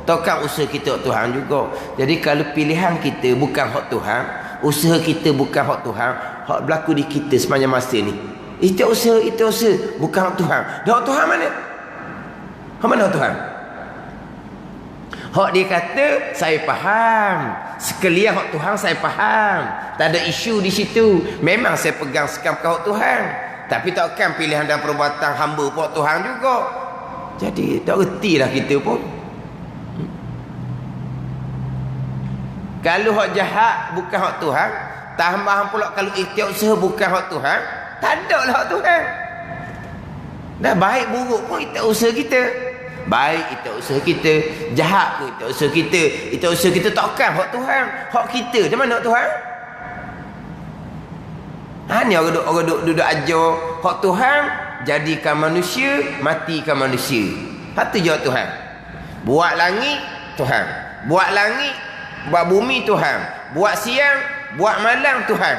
Takkan usaha kita hak Tuhan juga. Jadi kalau pilihan kita bukan hak Tuhan, usaha kita bukan hak Tuhan, hak berlaku di kita sepanjang masa ni, itu usaha bukan hak Tuhan. Dah hak Tuhan mana? Hak mana hak Tuhan? Hak dia kata saya faham. Sekalian hak Tuhan saya faham. Tak ada isu di situ. Memang saya pegang sekam hak Tuhan. Tapi takkan pilihan dan perbuatan hamba pun hak Tuhan juga. Jadi tak reti dah kita pun. Kalau hak jahat bukan hak Tuhan, tambah pula kalau ikhtiar usaha bukan hak Tuhan, tak ada lah hak Tuhan. Dah baik buruk pun ikhtiar usaha kita. Baik ikhtiar usaha kita, jahat pun ikhtiar usaha kita. Ikhtiar usaha kita takkan hak Tuhan. Hak kita macam mana hak Tuhan? Ni orang duduk ajar hak Tuhan, jadikan manusia, matikan manusia. Hak tu je hak Tuhan. Buat langit Tuhan. Buat langit, buat bumi Tuhan. Buat siang, buat malam Tuhan.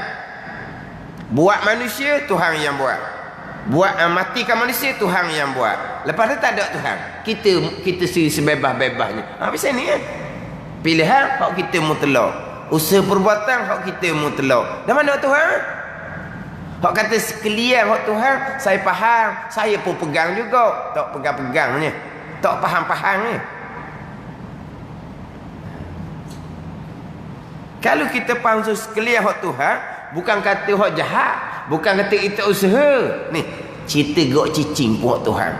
Buat manusia Tuhan yang buat. Buat matikan manusia Tuhan yang buat. Lepas tu tak ada Tuhan. Kita sebebas-bebasnya. Macam ni kan. Pilihan hak kita mutlak. Usaha perbuatan hak kita mutlak. Dan mana Tuhan? Hak kata sekalian hak Tuhan saya faham, saya pun pegang juga. Tak pegang-pegangnya. Tak faham-fahamnya. Kalau kita faham sekalian hak Tuhan, bukan kata hak jahat, bukan kata kita usaha. Ni, cerita gerak cicing pun hak Tuhan.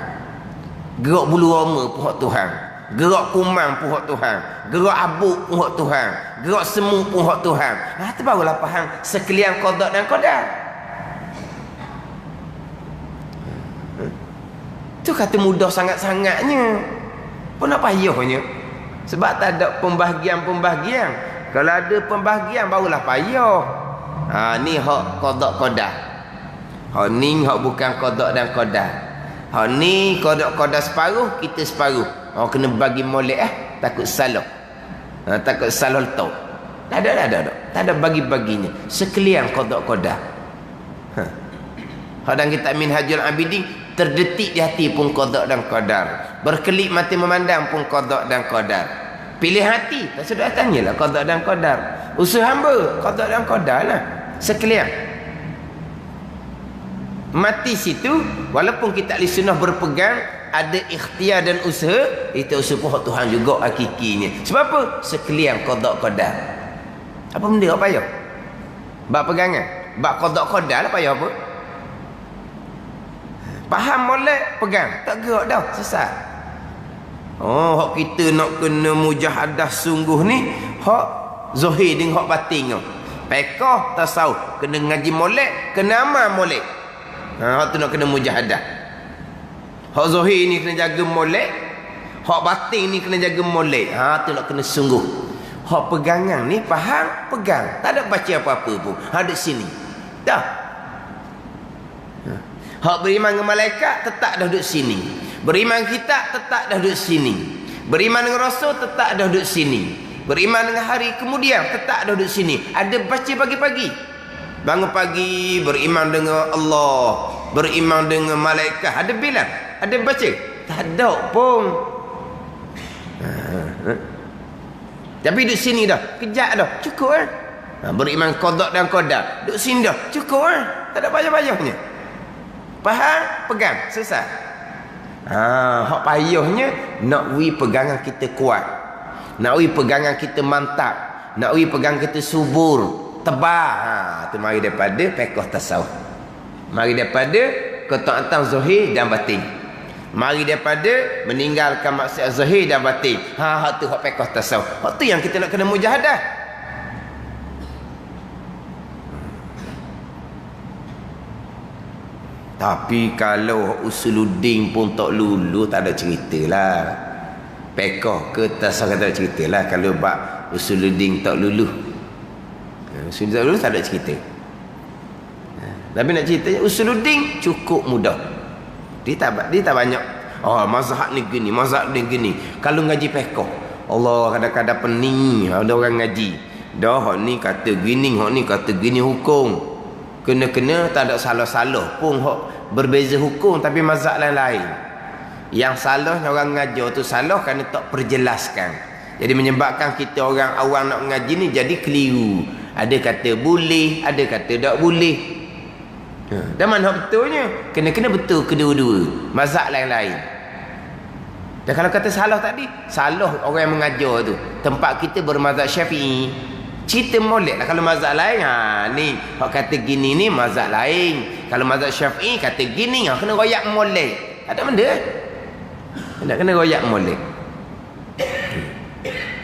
Gerak bulu roma pun hak Tuhan. Gerak kumang pun hak Tuhan. Gerak abuk pun hak Tuhan. Gerak semut pun hak Tuhan. Tu barulah faham sekalian qada dan qadar. Tu kata mudah sangat-sangatnya. Pun nak payahnya. Sebab tak ada pembahagian-pembahagian. Kalau ada pembahagian barulah payah. Ni hak qada qadar. Hak ni hak bukan qada dan qadar. Hak ni qada qadar separuh, kita separuh. Kena bagi molek takut salah. Takut salah letak. Tak ada. Tak ada bagi-baginya. Sekalian qada qadar. Hak dalam kitab Minhajul Abidin, terdetik di hati pun qada dan qadar. Berkelip mata memandang pun qada dan qadar. Pilih hati, tak sudah tanyalah qada dan qadar. Usaha hamba qada dan qadar lah. Sekalian. Mati situ, walaupun kita ahli sunnah berpegang ada ikhtiar dan usaha, itu usaha pun Tuhan juga hakikinya. Sebab apa? Sekalian qada qadar. Apa benda apa payah? Bab pegangan. Bab qada qadar lah payah apa? Faham molek, pegang. Tak gerak dah, sesat. Hak kita nak kena mujahadah sungguh ni, hak zahir dengan hak batin tu. Fiqh tasawuf kena ngaji molek, kena amal molek. Hak tu nak kena mujahadah. Hak zahir ni kena jaga molek, hak batin ni kena jaga molek. Tu nak kena sungguh. Hak pegangan ni faham, pegang. Tak ada baca apa-apa pun. Ada sini. Dah. Hak beriman dengan malaikat tetap dah duduk sini. Beriman kitab tetap dah duduk sini. Beriman dengan rasul tetap dah duduk sini. Beriman dengan hari kemudian, tetap duduk sini. Ada baca pagi-pagi. Bangun pagi, beriman dengan Allah, beriman dengan malaikat. Ada bilang, ada baca. Tak ada pun. Tapi duduk sini dah, kejap dah, cukup eh. Beriman qada dan qadar. Duduk sini dah, cukup eh. Tak ada payah-payahnya. Faham? Pegang, selesai. Hak payahnya nak wi pegangan kita kuat. Nak wi pegangan kita mantap. Nak wi pegangan kita subur, tebal. Tu mari daripada fiqh tasawuf. Mari daripada ketaatan zahir dan batin. Mari daripada meninggalkan maksiat zahir dan batin. Hak tu hak fiqh tasawuf. Hak tu yang kita nak kena mujahadah. Tapi kalau usuluddin pun tak lulu, tak ada ceritalah. Pekoh ke tasawuf tak ada ceritalah kalau bab usuluddin tak lulu. Usuluddin tak lulu tak ada cerita. Tapi nak ceritanya usuluddin cukup mudah. Dia tak banyak. Oh, mazhab ni gini, mazhab ni gini. Kalau ngaji pekoh, Allah kadang-kadang pening ada orang ngaji. Dah hak ni kata gini, hak ni kata gini hukum. Kena-kena tak ada salah-salah pun hak berbeza hukum tapi mazhab lain-lain. Yang salah orang ngajar tu salah kerana tak perjelaskan. Jadi menyebabkan kita orang awam nak ngaji ni jadi keliru. Ada kata boleh, ada kata tak boleh. Dan mana betulnya? Kena-kena betul kedua-dua. Mazhab lain-lain. Dan kalau kata salah tadi, salah orang yang mengajar tu. Tempat kita bermazhab Syafi'i. Cerita molek lah. Kalau mazhab lain, ni hak kata gini ni mazhab lain. Kalau mazhab Syafi'i kata gini, kena royak molek. Ada benda nak kena royak molek.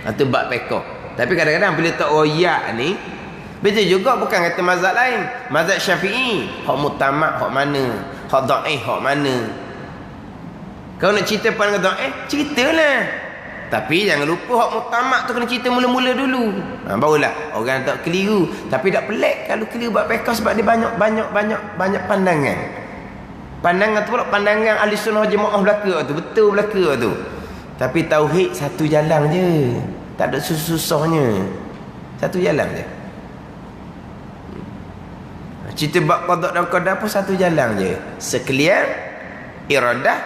Itu bab pekoh. Tapi kadang-kadang bila tak royak ni, betul juga bukan kata mazhab lain. Mazhab Syafi'i hak mutamak hak mana, hak dhaif hak mana. Kau nak cerita pandang dhaif, ceritalah. Tapi jangan lupa hak mutamak tu kena cerita mula-mula dulu. Barulah orang tak keliru. Tapi tak pelik kalau keliru bab fiqh sebab dia banyak pandangan. Pandangan tu pula pandangan ahli sunnah jemaah belaka tu, betul belaka tu. Tapi tauhid satu jalan je. Tak ada susah-susahnya. Satu jalan je. Cerita bab qada dan qadar pun satu jalan je. Sekalian iradah,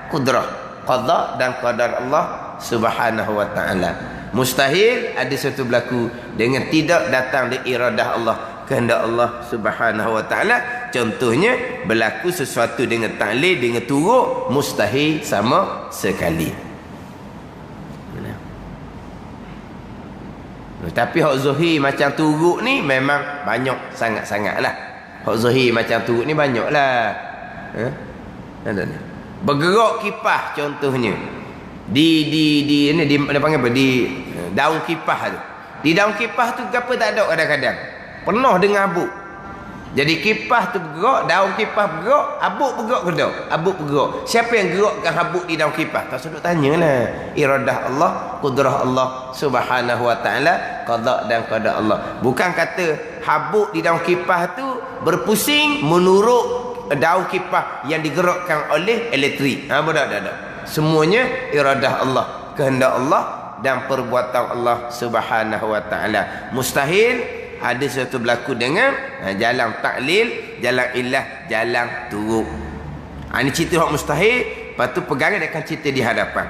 qudrah. Qada dan qadar Allah Subhanahu wa ta'ala. Mustahil ada sesuatu berlaku dengan tidak datang di iradah Allah, kehendak Allah Subhanahu wa ta'ala. Contohnya berlaku sesuatu dengan ta'lil, dengan turuk, mustahil sama sekali. Tapi hak zahir macam turuk ni memang banyak sangat-sangat lah. Hak zahir macam turuk ni banyak lah. Bergerak kipas contohnya. Di panggil apa? Di daun kipas tu. Di daun kipas tu apa tak ada kadang-kadang. Penuh dengan habuk. Jadi kipas tu bergerak, daun kipas bergerak, habuk bergerak ke tak? Habuk bergerak. Siapa yang gerakkan habuk di daun kipas? Tak sedut tanyalah. Iradah Allah, qudrah Allah Subhanahu wa ta'ala, qada dan qada Allah. Bukan kata habuk di daun kipas tu berpusing menurut daun kipas yang digerakkan oleh elektrik. Tak. Semuanya iradah Allah, kehendak Allah dan perbuatan Allah Subhanahu wa ta'ala. Mustahil ada sesuatu berlaku dengan jalan taklil, jalan ilah, jalan turuk. Ini cerita hak mustahil. Lepas tu pegangan dia akan cerita di hadapan.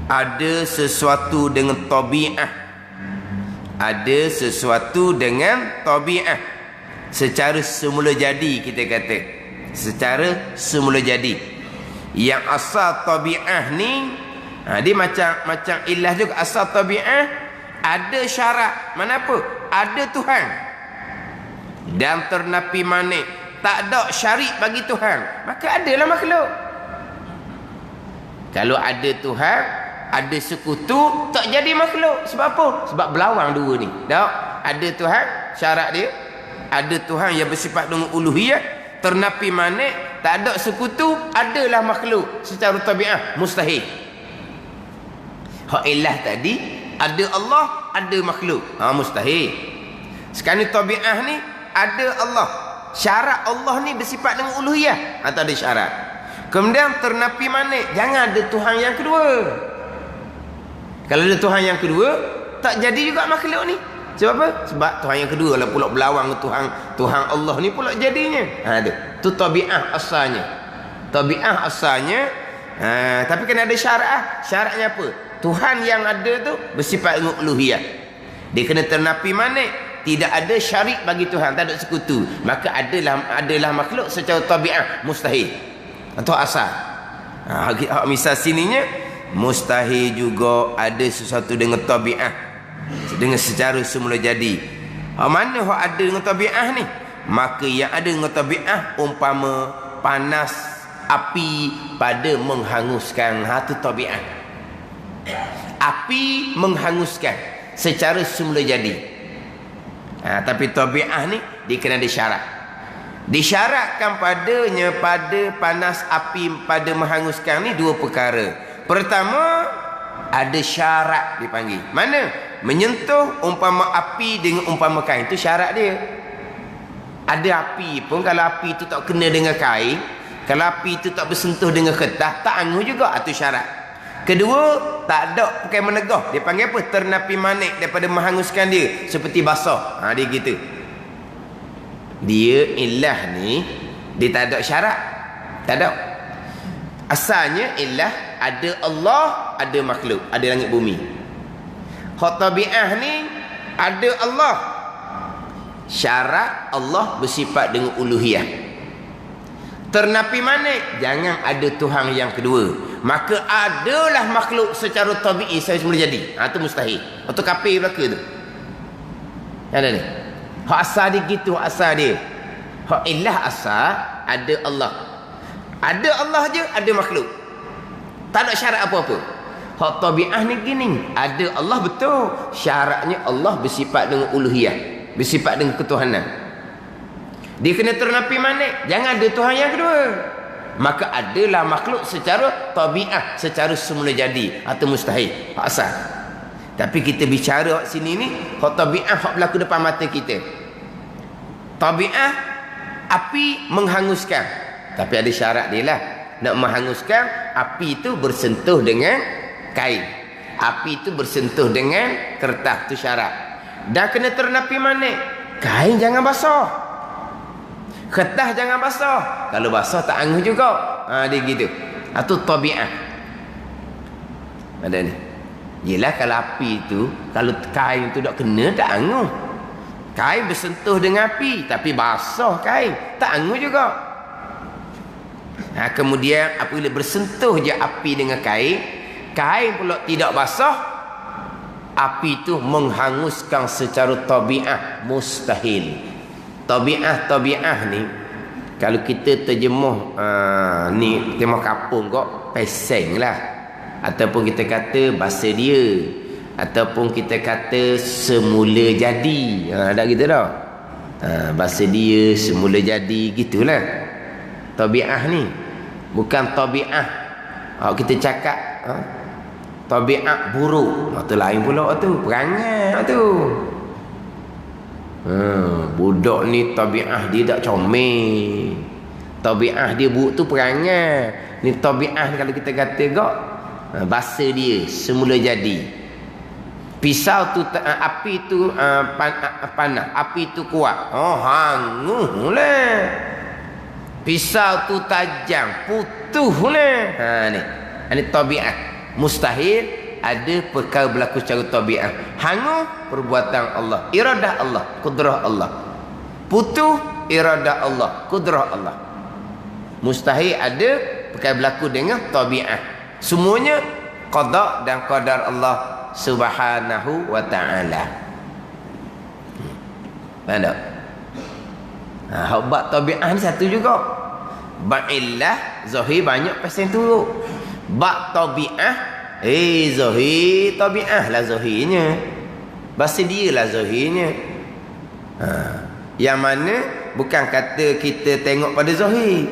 Ada sesuatu dengan tabi'ah. Ada sesuatu dengan tabi'ah. Secara semula jadi kita kata. Secara semula jadi. Yang asal tabi'ah ni dia macam ilah juga. Asal tabi'ah ada syarat. Mana apa? Ada Tuhan dan ternapi manik. Tak ada syarik bagi Tuhan, maka adalah makhluk. Kalau ada Tuhan, ada sekutu, tak jadi makhluk. Sebab apa? Sebab berlawan dua ni. Tak ada Tuhan, syarat dia ada Tuhan yang bersifat dengan uluhiyah, ternapi manik, tak ada sekutu, adalah makhluk. Secara tabiat mustahil. Hak ilah tadi ada Allah, ada makhluk. Mustahil. Sekarang ni tabiat ni ada Allah. Syarat Allah ni bersifat dengan uluhiyah. Tak ada syarat. Kemudian ternapi manik, jangan ada Tuhan yang kedua. Kalau ada Tuhan yang kedua, tak jadi juga makhluk ni. Sebab apa? Sebab Tuhan yang kedua lah pula berlawan Tuhan Allah ni pula jadinya. Tu tabiat asalnya. Tabiat asalnya. Tapi kena ada syarat. Syaratnya apa? Tuhan yang ada tu bersifat uluhiyah. Dia kena ternapi mana? Tidak ada syarik bagi Tuhan, tak ada sekutu. Maka adalah makhluk secara tabiat mustahil. Atau asal. Misal sininya mustahil juga ada sesuatu dengan tabiat, dengan secara semula jadi. Mana hak ada dengan tabiat ni? Maka yang ada dengan tabiat umpama panas api pada menghanguskan. Tu tabiat. Api menghanguskan secara semula jadi. Tapi tabiat ni dia kena ada syarat. Disyaratkan padanya pada panas api pada menghanguskan ni dua perkara. Pertama, ada syarat dipanggil. Mana? Menyentuh umpama api dengan umpama kain. Itu syarat dia. Ada api pun kalau api itu tak kena dengan kain, kalau api itu tak bersentuh dengan kertas, tak angguh juga. Itu syarat. Kedua, tak ada pakai menegah. Dia panggil apa? Ternapi manik daripada menghanguskan dia. Seperti basah. Dia gitu. Dia ilah ni, dia tak ada syarat. Tak ada. Asalnya ilah ada Allah, ada makhluk, ada langit bumi. Hak tabi'ah ni ada Allah. Syarat Allah bersifat dengan uluhiyah. Ternapi manik, jangan ada Tuhan yang kedua. Maka adalah makhluk secara tabi'i saya semula jadi. Itu mustahil. Atau kafir belaka tu. Ada ni. Hak asal dia gitu, hak asal dia. Hak ilah asal ada Allah. Ada Allah je, ada makhluk. Tak ada syarat apa-apa. Hak tabi'ah ni gini, ada Allah betul. Syaratnya Allah bersifat dengan uluhiyah, bersifat dengan ketuhanan. Dia kena ternapi manik, jangan ada Tuhan yang kedua. Maka adalah makhluk secara tabi'ah, secara semula jadi atau mustahil. Hak asal. Tapi kita bicara kat sini ni, hak tabi'ah hak berlaku depan mata kita. Tabi'ah api menghanguskan. Tapi ada syarat dia lah. Nak menghanguskan, api itu bersentuh dengan kain. Api itu bersentuh dengan kertas. Itu syarat. Dah kena ternapi manik. Kain jangan basah. Kertas jangan basah. Kalau basah tak angguh juga. Dia gitu. Itu tabi'ah. Ada ni. Yelah kalau api itu, kalau kain itu tak kena, tak angguh. Kain bersentuh dengan api, tapi basah kain, tak angguh juga. Kemudian apabila bersentuh je api dengan kain, kain pula tidak basah, api itu menghanguskan secara tabi'ah mustahil. Tabi'ah ni, kalau kita terjemuh ni terjemah kapung kok, peseng lah. Ataupun kita kata bahasa dia, ataupun kita kata semula jadi. Ada gitu dah. Bahasa dia semula jadi, gitulah. Tabi'ah ni bukan tabi'ah kita cakap tabi'ah buruk. Itu lain pula tu, perangai tu. Budak ni tabi'ah dia tak comel. Tabi'ah dia buruk tu perangai. Ni tabi'ah kalau kita kata gak bahasa dia semula jadi. Pisau tu api tu panah, api tu kuat. Hanguh lah. Pisau tu tajam, putuh lah. Ni tabiat. Mustahil ada perkara berlaku secara tabiat. Hanguh perbuatan Allah, iradah Allah, kudrah Allah. Putuh iradah Allah, kudrah Allah. Mustahil ada perkara berlaku dengan tabiat. Semuanya qada dan qadar Allah Subhanahu wa ta'ala. Mana? Bab tabi'ah ni satu juga. Bab illah zahir banyak pasal tu. Bab tabi'ah zahir tabi'ah lah zahirnya. Bahasa dia lah zahirnya. Yang mana bukan kata kita tengok pada zahir.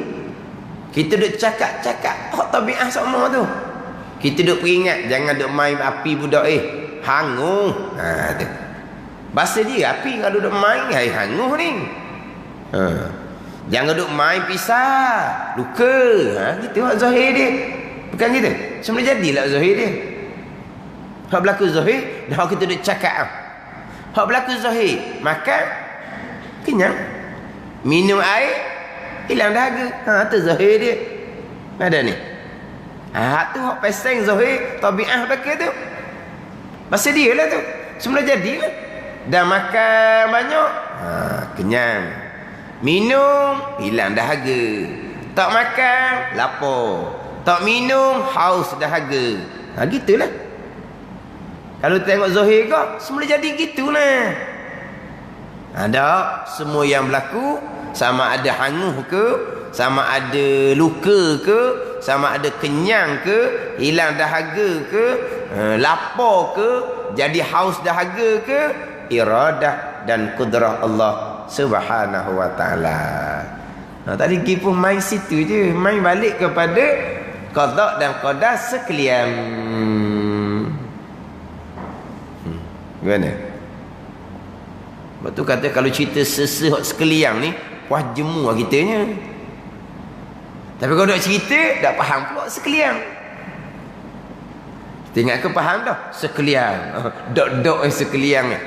Kita duk cakap-cakap hak tabi'ah sama tu. Kita duk peringat jangan duk main api budak hanguh. Tu. Bahasa dia api kalau duk main hanguh ni. Jangan duk main pisah, luka. Gitu hak zahir dia. Bukan gitu. Semula jadilah zahir dia. Hak berlaku zahir dah kita duk cakap. Hak berlaku zahir, makan kenyang. Minum air hilang dahaga. Ha tu zahir dia. Ada ni. Ha tu hak peseng zahir tabiat pakai tu. Masa dia lah tu. Semula jadi lah. Dah makan banyak, kenyang. Minum hilang dahaga. Tak makan lapar. Tak minum haus dahaga. Ha gitulah. Kalau tengok zahir kau, semula jadi gitulah. Ada semua yang berlaku, sama ada hangus ke, sama ada luka ke, sama ada kenyang ke, hilang dahaga ke, lapar ke, jadi haus dahaga ke, iradah dan kudrah Allah Subhanahu wa taala. Tadi kita pun main situ je, main balik kepada qada dan qadar sekalian. Gimana? Sebab tu kata kalau cerita sesehok sekalian ni, puas jemu lah kitanya. Tapi kalau nak cerita, tak faham pula sekalian. Tengok ke faham dah? Sekalian. Dok-dok sekalian ni.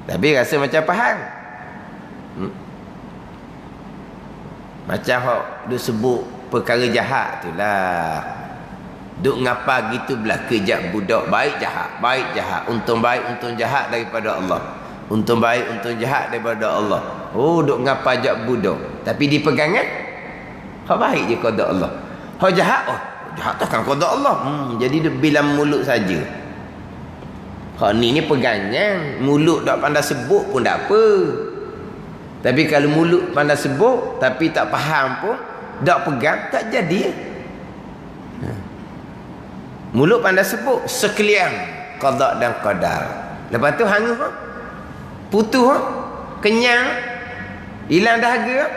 Tapi rasa macam faham. Macam hok dia sebut perkara jahat tu lah. Duk ngapa gitu belah kejap budak baik jahat, untung baik untung jahat daripada Allah. Untung baik untung jahat daripada Allah. Oh duk ngapa jak budak, tapi di pegangan hak baik je qada Allah. Hak jahat, jahat tu kan qada Allah. Jadi dia bilang mulut saja. Hak ni pegangan, mulut tak pandai sebut pun tak apa. Tapi kalau mulut pandai sebut tapi tak faham pun, tak pegang, tak jadi. Mulut pandai sebut sekalian qada dan qadar. Lepas tu hangus putus kenyang, hilang dahaga.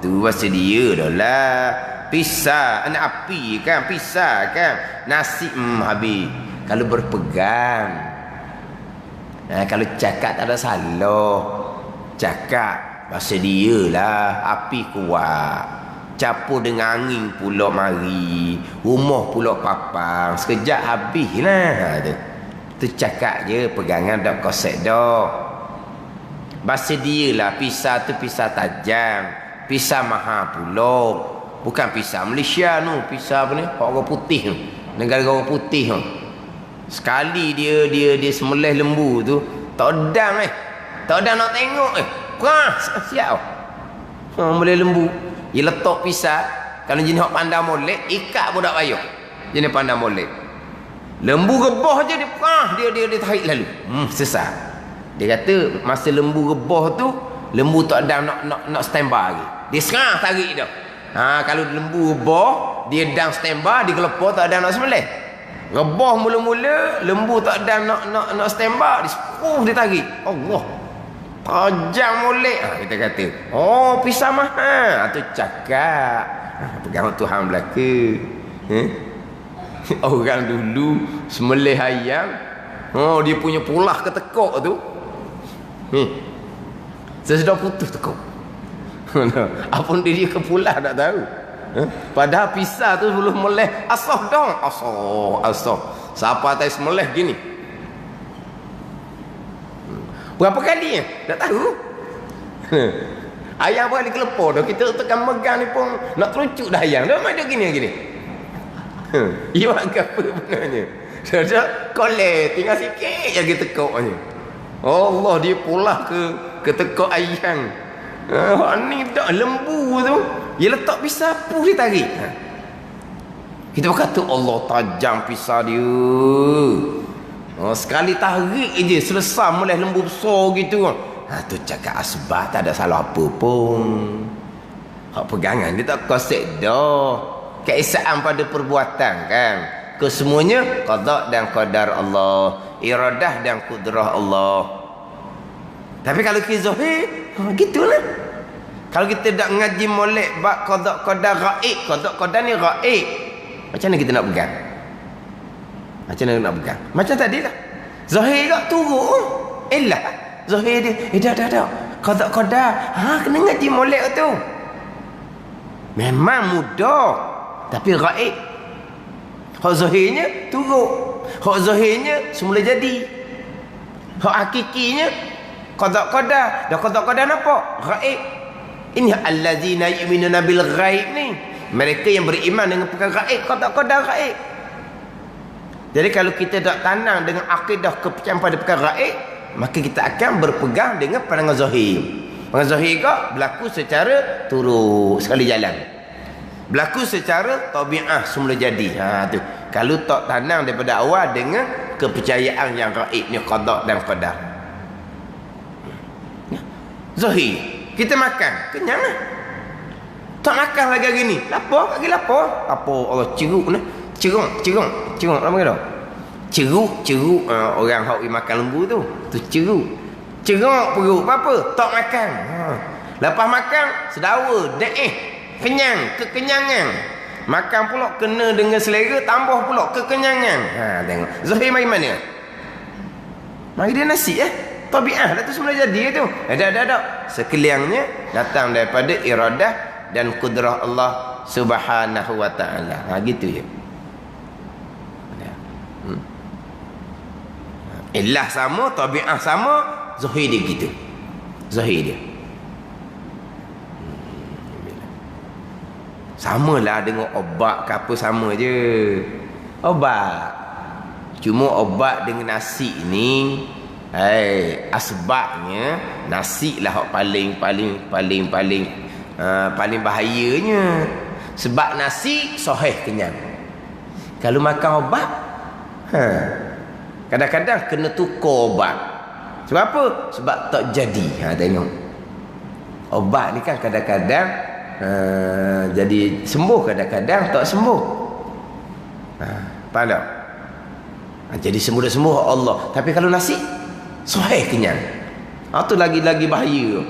Tu bahasa dia dah lah. Pisah anak api kan, pisah kan. Nasi habis. Kalau berpegang. Kalau cakap tak ada salah. Cakap bahasa dia lah. Api kuat. Capur dengan angin pula mari. Rumah pula papang. Sekejap habis lah. Tu cakap je. Pegangan tak kosek dah. Bahasa dia lah. Pisah tu pisah tajam. Pisah mahal pula. Bukan pisah Malaysia tu. Pisah apa ni? Orang putih tu. Negara orang putih tu. Sekali dia semelih lembu tu. Tak udang Tak udang nak tengok Wah siap. Melih lembu. Dia letak pisah. Kalau jenis hak pandai molek, ikat pun tak payah. Jenis pandai molek. Lembu rebah je dia tarik lalu. Sesat. Dia kata masa lembu rebah tu, lembu tak ada nak standby lagi. Dia serang tarik dah. Kalau lembu rebah, dia down standby, dia kelepar tak ada nak sembelih. Rebah mula-mula, lembu tak ada nak standby, dia tarik. Allah. Tajam molek kita kata. Pisah mahal. Tu cakap. Pegang Tuhan belaka. Orang dulu semelih ayam. Dia punya pulah ke tekuk tu. Sesudah putus tekuk. Apa dia ke pulah tak tahu. Padahal pisah tu sebelum meleh asah dong. Asah. Siapa atas meleh gini. Berapa kali tak tahu. Ayam berapa kali kelepar dah. Kita tekan megang ni pun nak terucuk dah ayam. Dah ada gini. Ia agak apa benarnya. Dah kolek tinggal sikit je kita tekuknya. Allah dia pulah ke tekuk ayam. Ni tak lembu tu. Dia letak pisah puh dia tarik. Kita berkata Allah tajam pisah dia. Sekali tarik je selesai mulai lembu besar gitu. Tu cakap asbah tak ada salah apa pun. Hak pegangan dia tak kosek dah. Keesaan pada perbuatan kan. Kesemuanya qada dan qadar Allah, iradah dan kudrah Allah. Tapi kalau kita zahir, gitulah. Kalau kita tak ngaji molek bab qada qadar ghaib, qada qadar ni ghaib. Macam mana kita nak pegang? Macam mana nak pegang? Macam tadi lah. Zahir tak turun. Elah. Zahir dia. Dah. Qada-qada. Kena ngaji molek tu. Memang mudah. Tapi gaib. Hak zahirnya turun. Hak zahirnya semula jadi. Hak hakikinya qada-qada. Dah qada-qada apa? Ghaib. Ini allazina yu'minuna bil ghaib ni. Mereka yang beriman dengan perkara gaib, qada-qada gaib. Jadi kalau kita tak tanam dengan akidah kepercayaan pada perkara gaib, maka kita akan berpegang dengan pandangan zahir. Pandangan zahir kau berlaku secara turut sekali jalan. Berlaku secara tabiat semula jadi. Tu. Kalau tak tanam daripada awal dengan kepercayaan yang gaib ni, qada dan qadar. Zahir. Kita makan, kenyang lah. Tak makan lagi hari ni. Lapar, lagi lapar. Apa Allah ceruk ni? Ceruk. Apa kata? Ceruk orang hak makan lembu tu. Tu ceruk. Ceruk perut apa? Tak makan. Lepas makan sedawa, kenyang, kekenyangan. Makan pula kena dengan selera, tambah pula kekenyangan. Tengok. Zahir mari mana? Mari dia nasi tabiat dah tu semula jadi tu. Ada. Sekaliannya datang daripada iradah dan kudrah Allah Subhanahu wa taala. Gitu je. Ilah sama, tabiat sama, zahir dia gitu. Zahir dia. Samalah dengan obat ke apa, sama je. Obat. Cuma obat dengan nasi ni asbabnya nasi lah paling bahayanya. Sebab nasi sahih kenyang. Kalau makan obat kadang-kadang kena tukar obat. Sebab apa? Sebab tak jadi. Tengok. Obat ni kan kadang-kadang jadi sembuh, kadang-kadang tak sembuh. Faham tak? Jadi sembuh Allah. Tapi kalau nasi sahih kenyang. Tu lagi-lagi bahaya.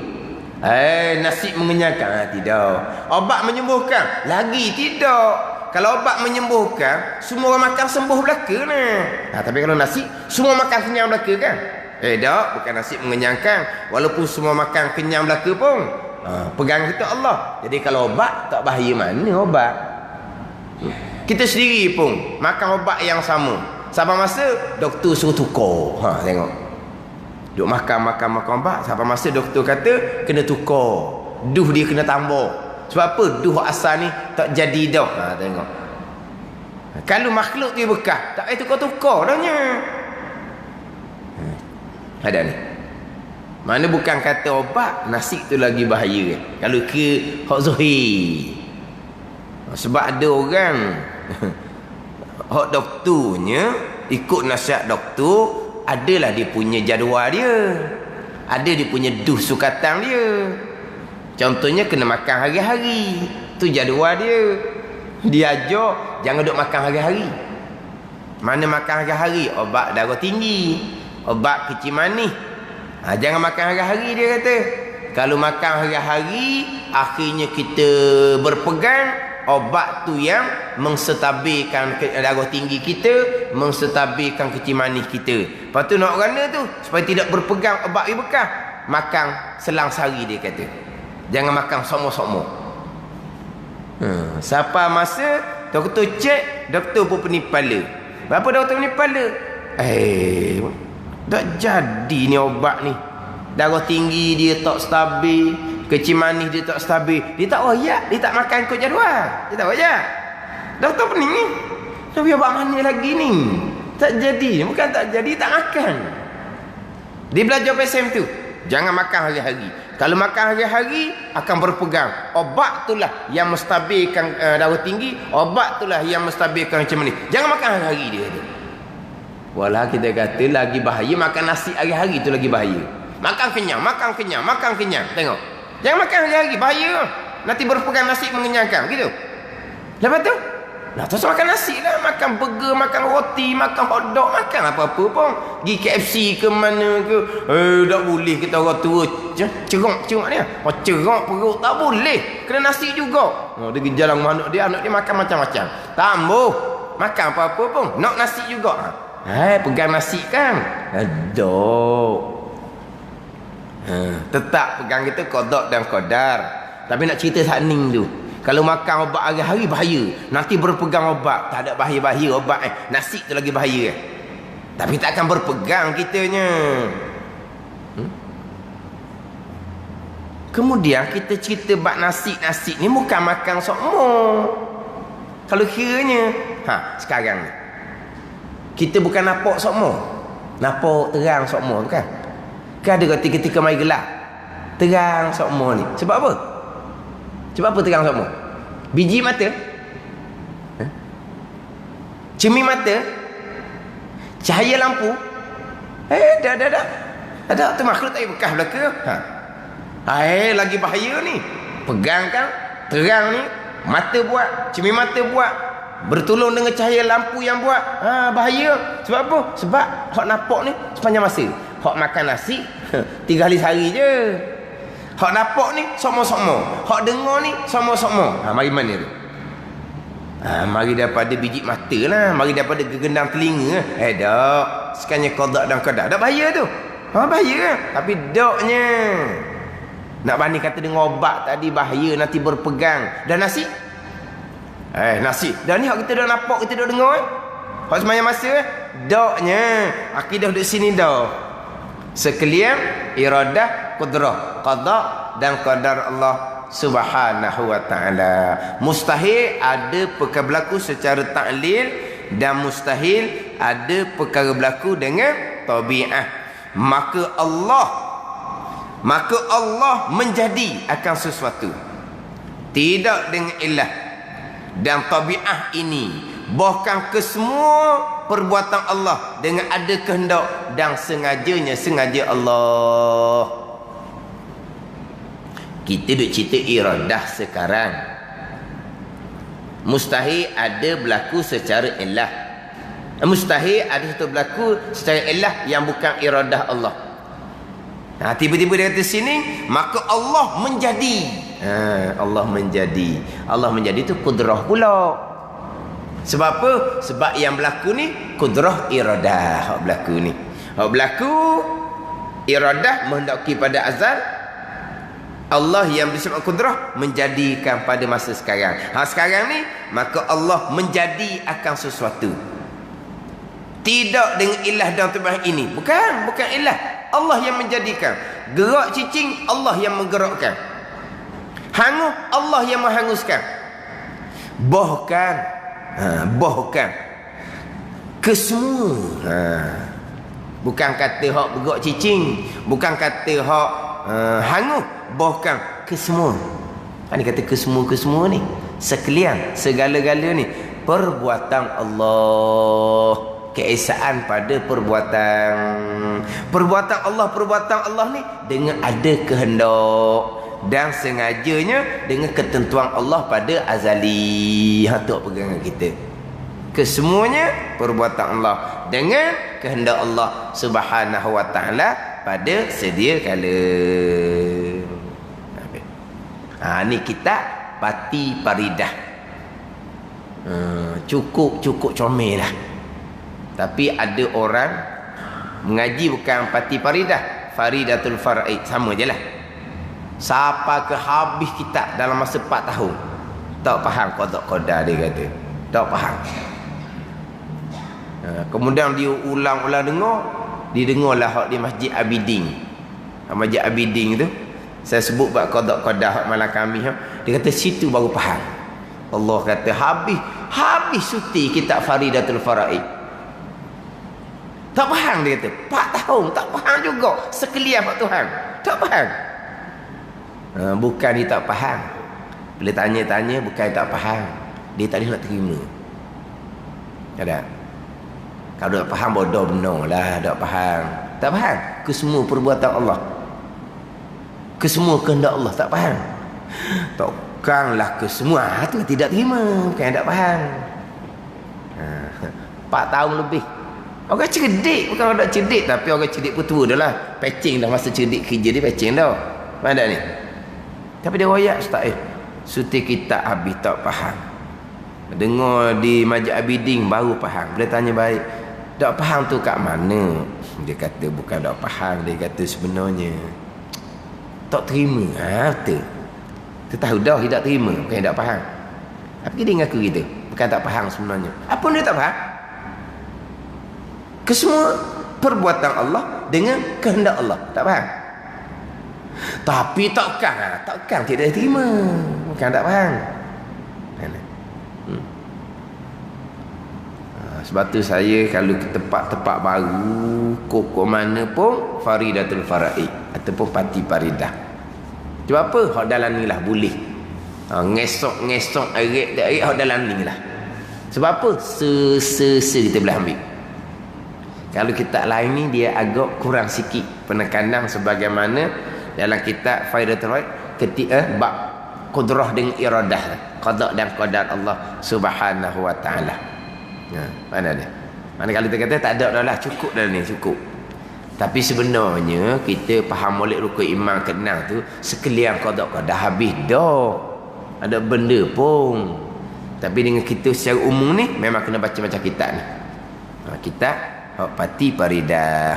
Nasi mengenyangkan? Tidak. Obat menyembuhkan? Lagi tidak. Kalau obat menyembuhkan, semua orang makan sembuh belaka ni. Tapi kalau nasi, semua makan kenyang belaka kan? Tak, bukan nasi mengenyangkan. Walaupun semua makan kenyang belaka pun, pegang kita Allah. Jadi kalau obat, tak bahaya mana obat? Kita sendiri pun makan obat yang sama. Sampai masa doktor suruh tukar. Tengok. Duk makan obat, sampai masa doktor kata kena tukar. Duh dia kena tambah. Sebab apa? Duh asal ni tak jadi dah. Tengok. Kalau makhluk tu bekas, tak payah tukar-tukar dahnya. Ada ni. Mana bukan kata obat, nasi tu lagi bahaya. Kalau ke hak zahir. Sebab ada orang hak doktornya ikut nasihat doktor, adalah dia punya jadual dia. Ada dia punya duh sukatan dia. Contohnya kena makan hari-hari. Tu jadual dia. Dia ajar jangan duk makan hari-hari. Mana makan hari-hari? Obat darah tinggi, obat kecil manis. Jangan makan hari-hari dia kata. Kalau makan hari-hari, akhirnya kita berpegang obat tu yang mengstabilkan darah tinggi kita, mengstabilkan kecil manis kita. Lepas tu nak kerana tu supaya tidak berpegang obat yang bekas, makan selang sehari dia kata. Jangan makan sama-sama. Siapa masa doktor cek, doktor pun pening kepala. Berapa doktor pening kepala? Tak jadi ni obat ni. Darah tinggi dia tak stabil, kecil manis dia tak stabil. Dia tak royak, dia tak makan ikut jadual. Dia tak royak. Doktor pening ni. Tapi obat mana lagi ni? Tak jadi. Bukan tak jadi, tak makan. Dia belajar pasal tu. Jangan makan hari-hari. Kalau makan hari-hari akan berpegang. Obat itulah yang menstabilkan darah tinggi. Obat itulah yang menstabilkan macam ni. Jangan makan hari-hari dia. Walau kita kata lagi bahaya makan nasi hari-hari tu lagi bahaya. Makan kenyang. Tengok. Jangan makan hari-hari, bahaya. Nanti berpegang nasi mengenyangkan gitu. Lepas tu terus makan nasi lah, makan burger, makan roti, makan hotdog, makan apa-apa pun. Pergi KFC ke mana ke, tak boleh kita orang tua cerok ni. Cerok perut tak boleh, kena nasi juga. Dia pergi jalan anak dia makan macam-macam. Tambah makan apa-apa pun nak nasi juga. Pegang nasi kan. Tetap pegang kita qada dan qadar. Tapi nak cerita sakning tu, kalau makan obat hari-hari bahaya. Nanti berpegang obat, tak ada bahaya-bahaya obat. Nasi tu lagi bahaya. Tapi takkan berpegang kitanya. Kemudian kita cerita bab nasi ni bukan makan sokmo. Kalau kiranya sekarang ni kita bukan nampak sokmo, nampak terang sokmo tu kan. Kan ada ketika mai gelap terang sokmo ni. Sebab apa? Sebab apa terang sokmo? Biji mata? Cermin mata? Cahaya lampu? Dah. Ada tu makhluk tak bekas belaka. Lagi bahaya ni. Pegang kan terang ni, mata buat, cermin mata buat, bertolong dengan cahaya lampu yang buat. Bahaya. Sebab apa? Sebab hak nampak ni sepanjang masa. Hak makan nasi 3 hari sehari je. Hak nampak ni sokmo-sokmo. Hak dengar ni sokmo-sokmo. Mari mana tu? Mari daripada biji mata lah, mari daripada gegendang telinga. Dok. Sekanya qada dan qadar. Dak bahaya tu. Bahaya. Tapi doknya nak banding kata dengan obat tadi bahaya, nanti berpegang. Dan nasi? Nasi. Dan ni hak kita dah nampak, kita dah dengar. Hak semayang masa. Doknya akidah duduk sini dah. Sekalian iradah, qudrah, qada dan qadar Allah Subhanahu wa ta'ala. Mustahil ada perkara berlaku secara ta'lil, dan mustahil ada perkara berlaku dengan tabi'ah. Maka Allah menjadi akan sesuatu tidak dengan ilah dan tabi'ah ini, bahkan kesemua perbuatan Allah dengan ada kehendak dan sengaja Allah. Kita duk cerita iradah sekarang. Mustahil ada berlaku secara ilah. Mustahil ada satu berlaku secara ilah yang bukan iradah Allah. Tiba-tiba dia kata sini, maka Allah menjadi. Allah menjadi. Allah menjadi itu kudrah pula. Sebab apa? Sebab yang berlaku ni kudrah iradah. Hak berlaku ni, hak berlaku iradah menghendaki pada azal. Allah yang bersifat kudrah menjadikan pada masa sekarang. Sekarang ni maka Allah menjadi akan sesuatu. Tidak dengan ilah dan tabi'ah ini. Bukan ilah. Allah yang menjadikan. Gerak cicing Allah yang menggerakkan. Hangus Allah yang menghanguskan. Bahkan kesemua. Bukan kata hak bergerak cicing, bukan kata hak hangus, bahkan kesemua. Ini kata kesemua ni, sekalian, segala-gala ni perbuatan Allah. Keesaan pada perbuatan Allah ni dengan ada kehendak dan sengajanya dengan ketentuan Allah pada azali. Tu pegangan kita. Kesemuanya perbuatan Allah dengan kehendak Allah Subhanahu wa ta'ala pada sedia kala. Ni kitab Pati Paridah. Cukup comel lah. Tapi ada orang mengaji bukan Pati Paridah, Faridatul Fara'id, sama je lah. Siapa ke habis kitab dalam masa 4 tahun tak faham qada dia kata. Tak faham. Kemudian dia ulang-ulang dengarlah hak di Masjid Abidin. Masjid Abidin tu saya sebut bab qada hak malam kami. Dia kata situ baru faham. Allah kata habis suti kitab Faridatul Fara'id. Tak faham dia kata. 4 tahun tak faham juga. Sekalian Pak Tuhan. Tak faham. Bukan dia tak faham. Bila tanya-tanya bukan dia tak faham. Dia tak boleh nak terima. Ada? Kalau tak faham bodoh benar lah. Tak faham. Tak faham. Kesemua perbuatan Allah. Kesemua kehendak Allah. Tak faham. Takkanlah kesemua. Itu tidak terima. Bukan yang tak faham. 4 tahun lebih. Orang cerdik, bukan orang tak cerdik, tapi orang cerdik pun tua dah lah. Pecing dah masa cerdik kerja dia pecing dah. Mana ni? Tapi dia royak Ustaz, suti kitab habis tak faham. Dengar di Masjid Abidin baru faham. Bila tanya baik, tak faham tu kat mana? Dia kata bukan tak faham, dia kata sebenarnya tak terima. Betul. Kita tahu dah dia tak terima, bukan tak faham. Tapi dia ngaku kita, bukan tak faham sebenarnya. Apa dia tak faham? Kesemua perbuatan Allah dengan kehendak Allah. Tak faham? Tapi takkan tidak terima. Bukan tak faham. Sebab tu saya kalau ke tempat-tempat baru, kok mana pun Faridatul Faraid ataupun Parti Faridah. Sebab apa? Hak dalam ni lah boleh. Ngesok erik hak dalam ni lah. Sebab apa? Kita boleh ambil. Kalau kitab lain ni dia agak kurang sikit penekanan sebagaimana dalam kitab Faridatul Faraid ketika bab qudrah dengan iradah, qada dan qadar Allah Subhanahu wa taala. Mana dia? Mana kalau kita kata tak ada dah lah, cukup dah ni, cukup. Tapi sebenarnya kita faham molek rukun iman kenal tu sekalian qada qadar habis dah. Ada benda pun. Tapi dengan kita secara umum ni memang kena baca macam kitab ni. Kitab hak Parti Faridah.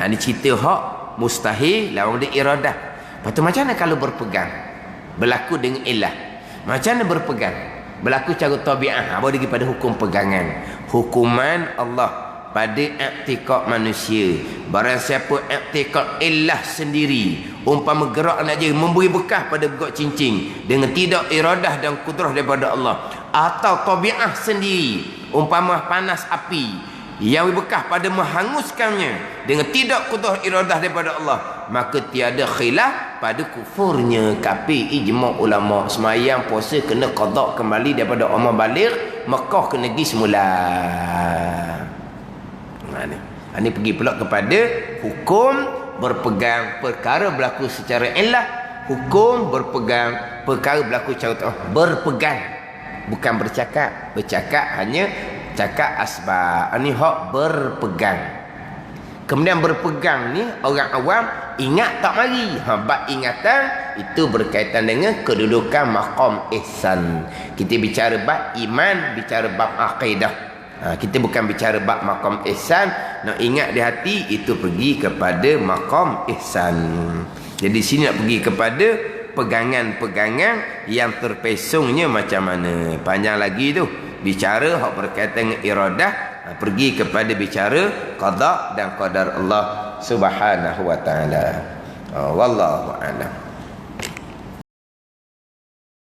Ni cerita hak mustahil lawan dia iradah. Lepas tu macam mana kalau berpegang? Berlaku dengan ilah. Macam mana berpegang? Berlaku cara tabi'ah. Apa lagi pada hukum pegangan? Hukuman Allah pada i'tiqad manusia. Barang siapa i'tiqad ilah sendiri, umpama gerak nak je memberi bekas pada gok cincin dengan tidak iradah dan kudrah daripada Allah, atau tabi'ah sendiri, umpama panas api yang bekas pada menghanguskannya dengan tidak kudrah iradah daripada Allah, maka tiada khilaf pada kufurnya. Kafir ijma' ulama. Semayang puasa kena qada kembali daripada umur baligh, Mekah kena pergi semula. Ini pergi pula kepada hukum berpegang perkara berlaku secara ilah, hukum berpegang perkara berlaku secara berpegang, bukan bercakap. Bercakap hanya cakap asbab. Ini hak berpegang. Kemudian berpegang ni orang awam ingat tak mari. Bab ingatan itu berkaitan dengan kedudukan maqam ihsan. Kita bicara bab iman, bicara bab akidah. Kita bukan bicara bab maqam ihsan. Nak ingat di hati itu pergi kepada maqam ihsan. Jadi sini nak pergi kepada pegangan-pegangan yang terpesongnya macam mana. Panjang lagi tu. Bicara hak berkaitan dengan iradah, pergi kepada bicara qada dan qadar Allah Subhanahu wa taala. Wallahu a'lam.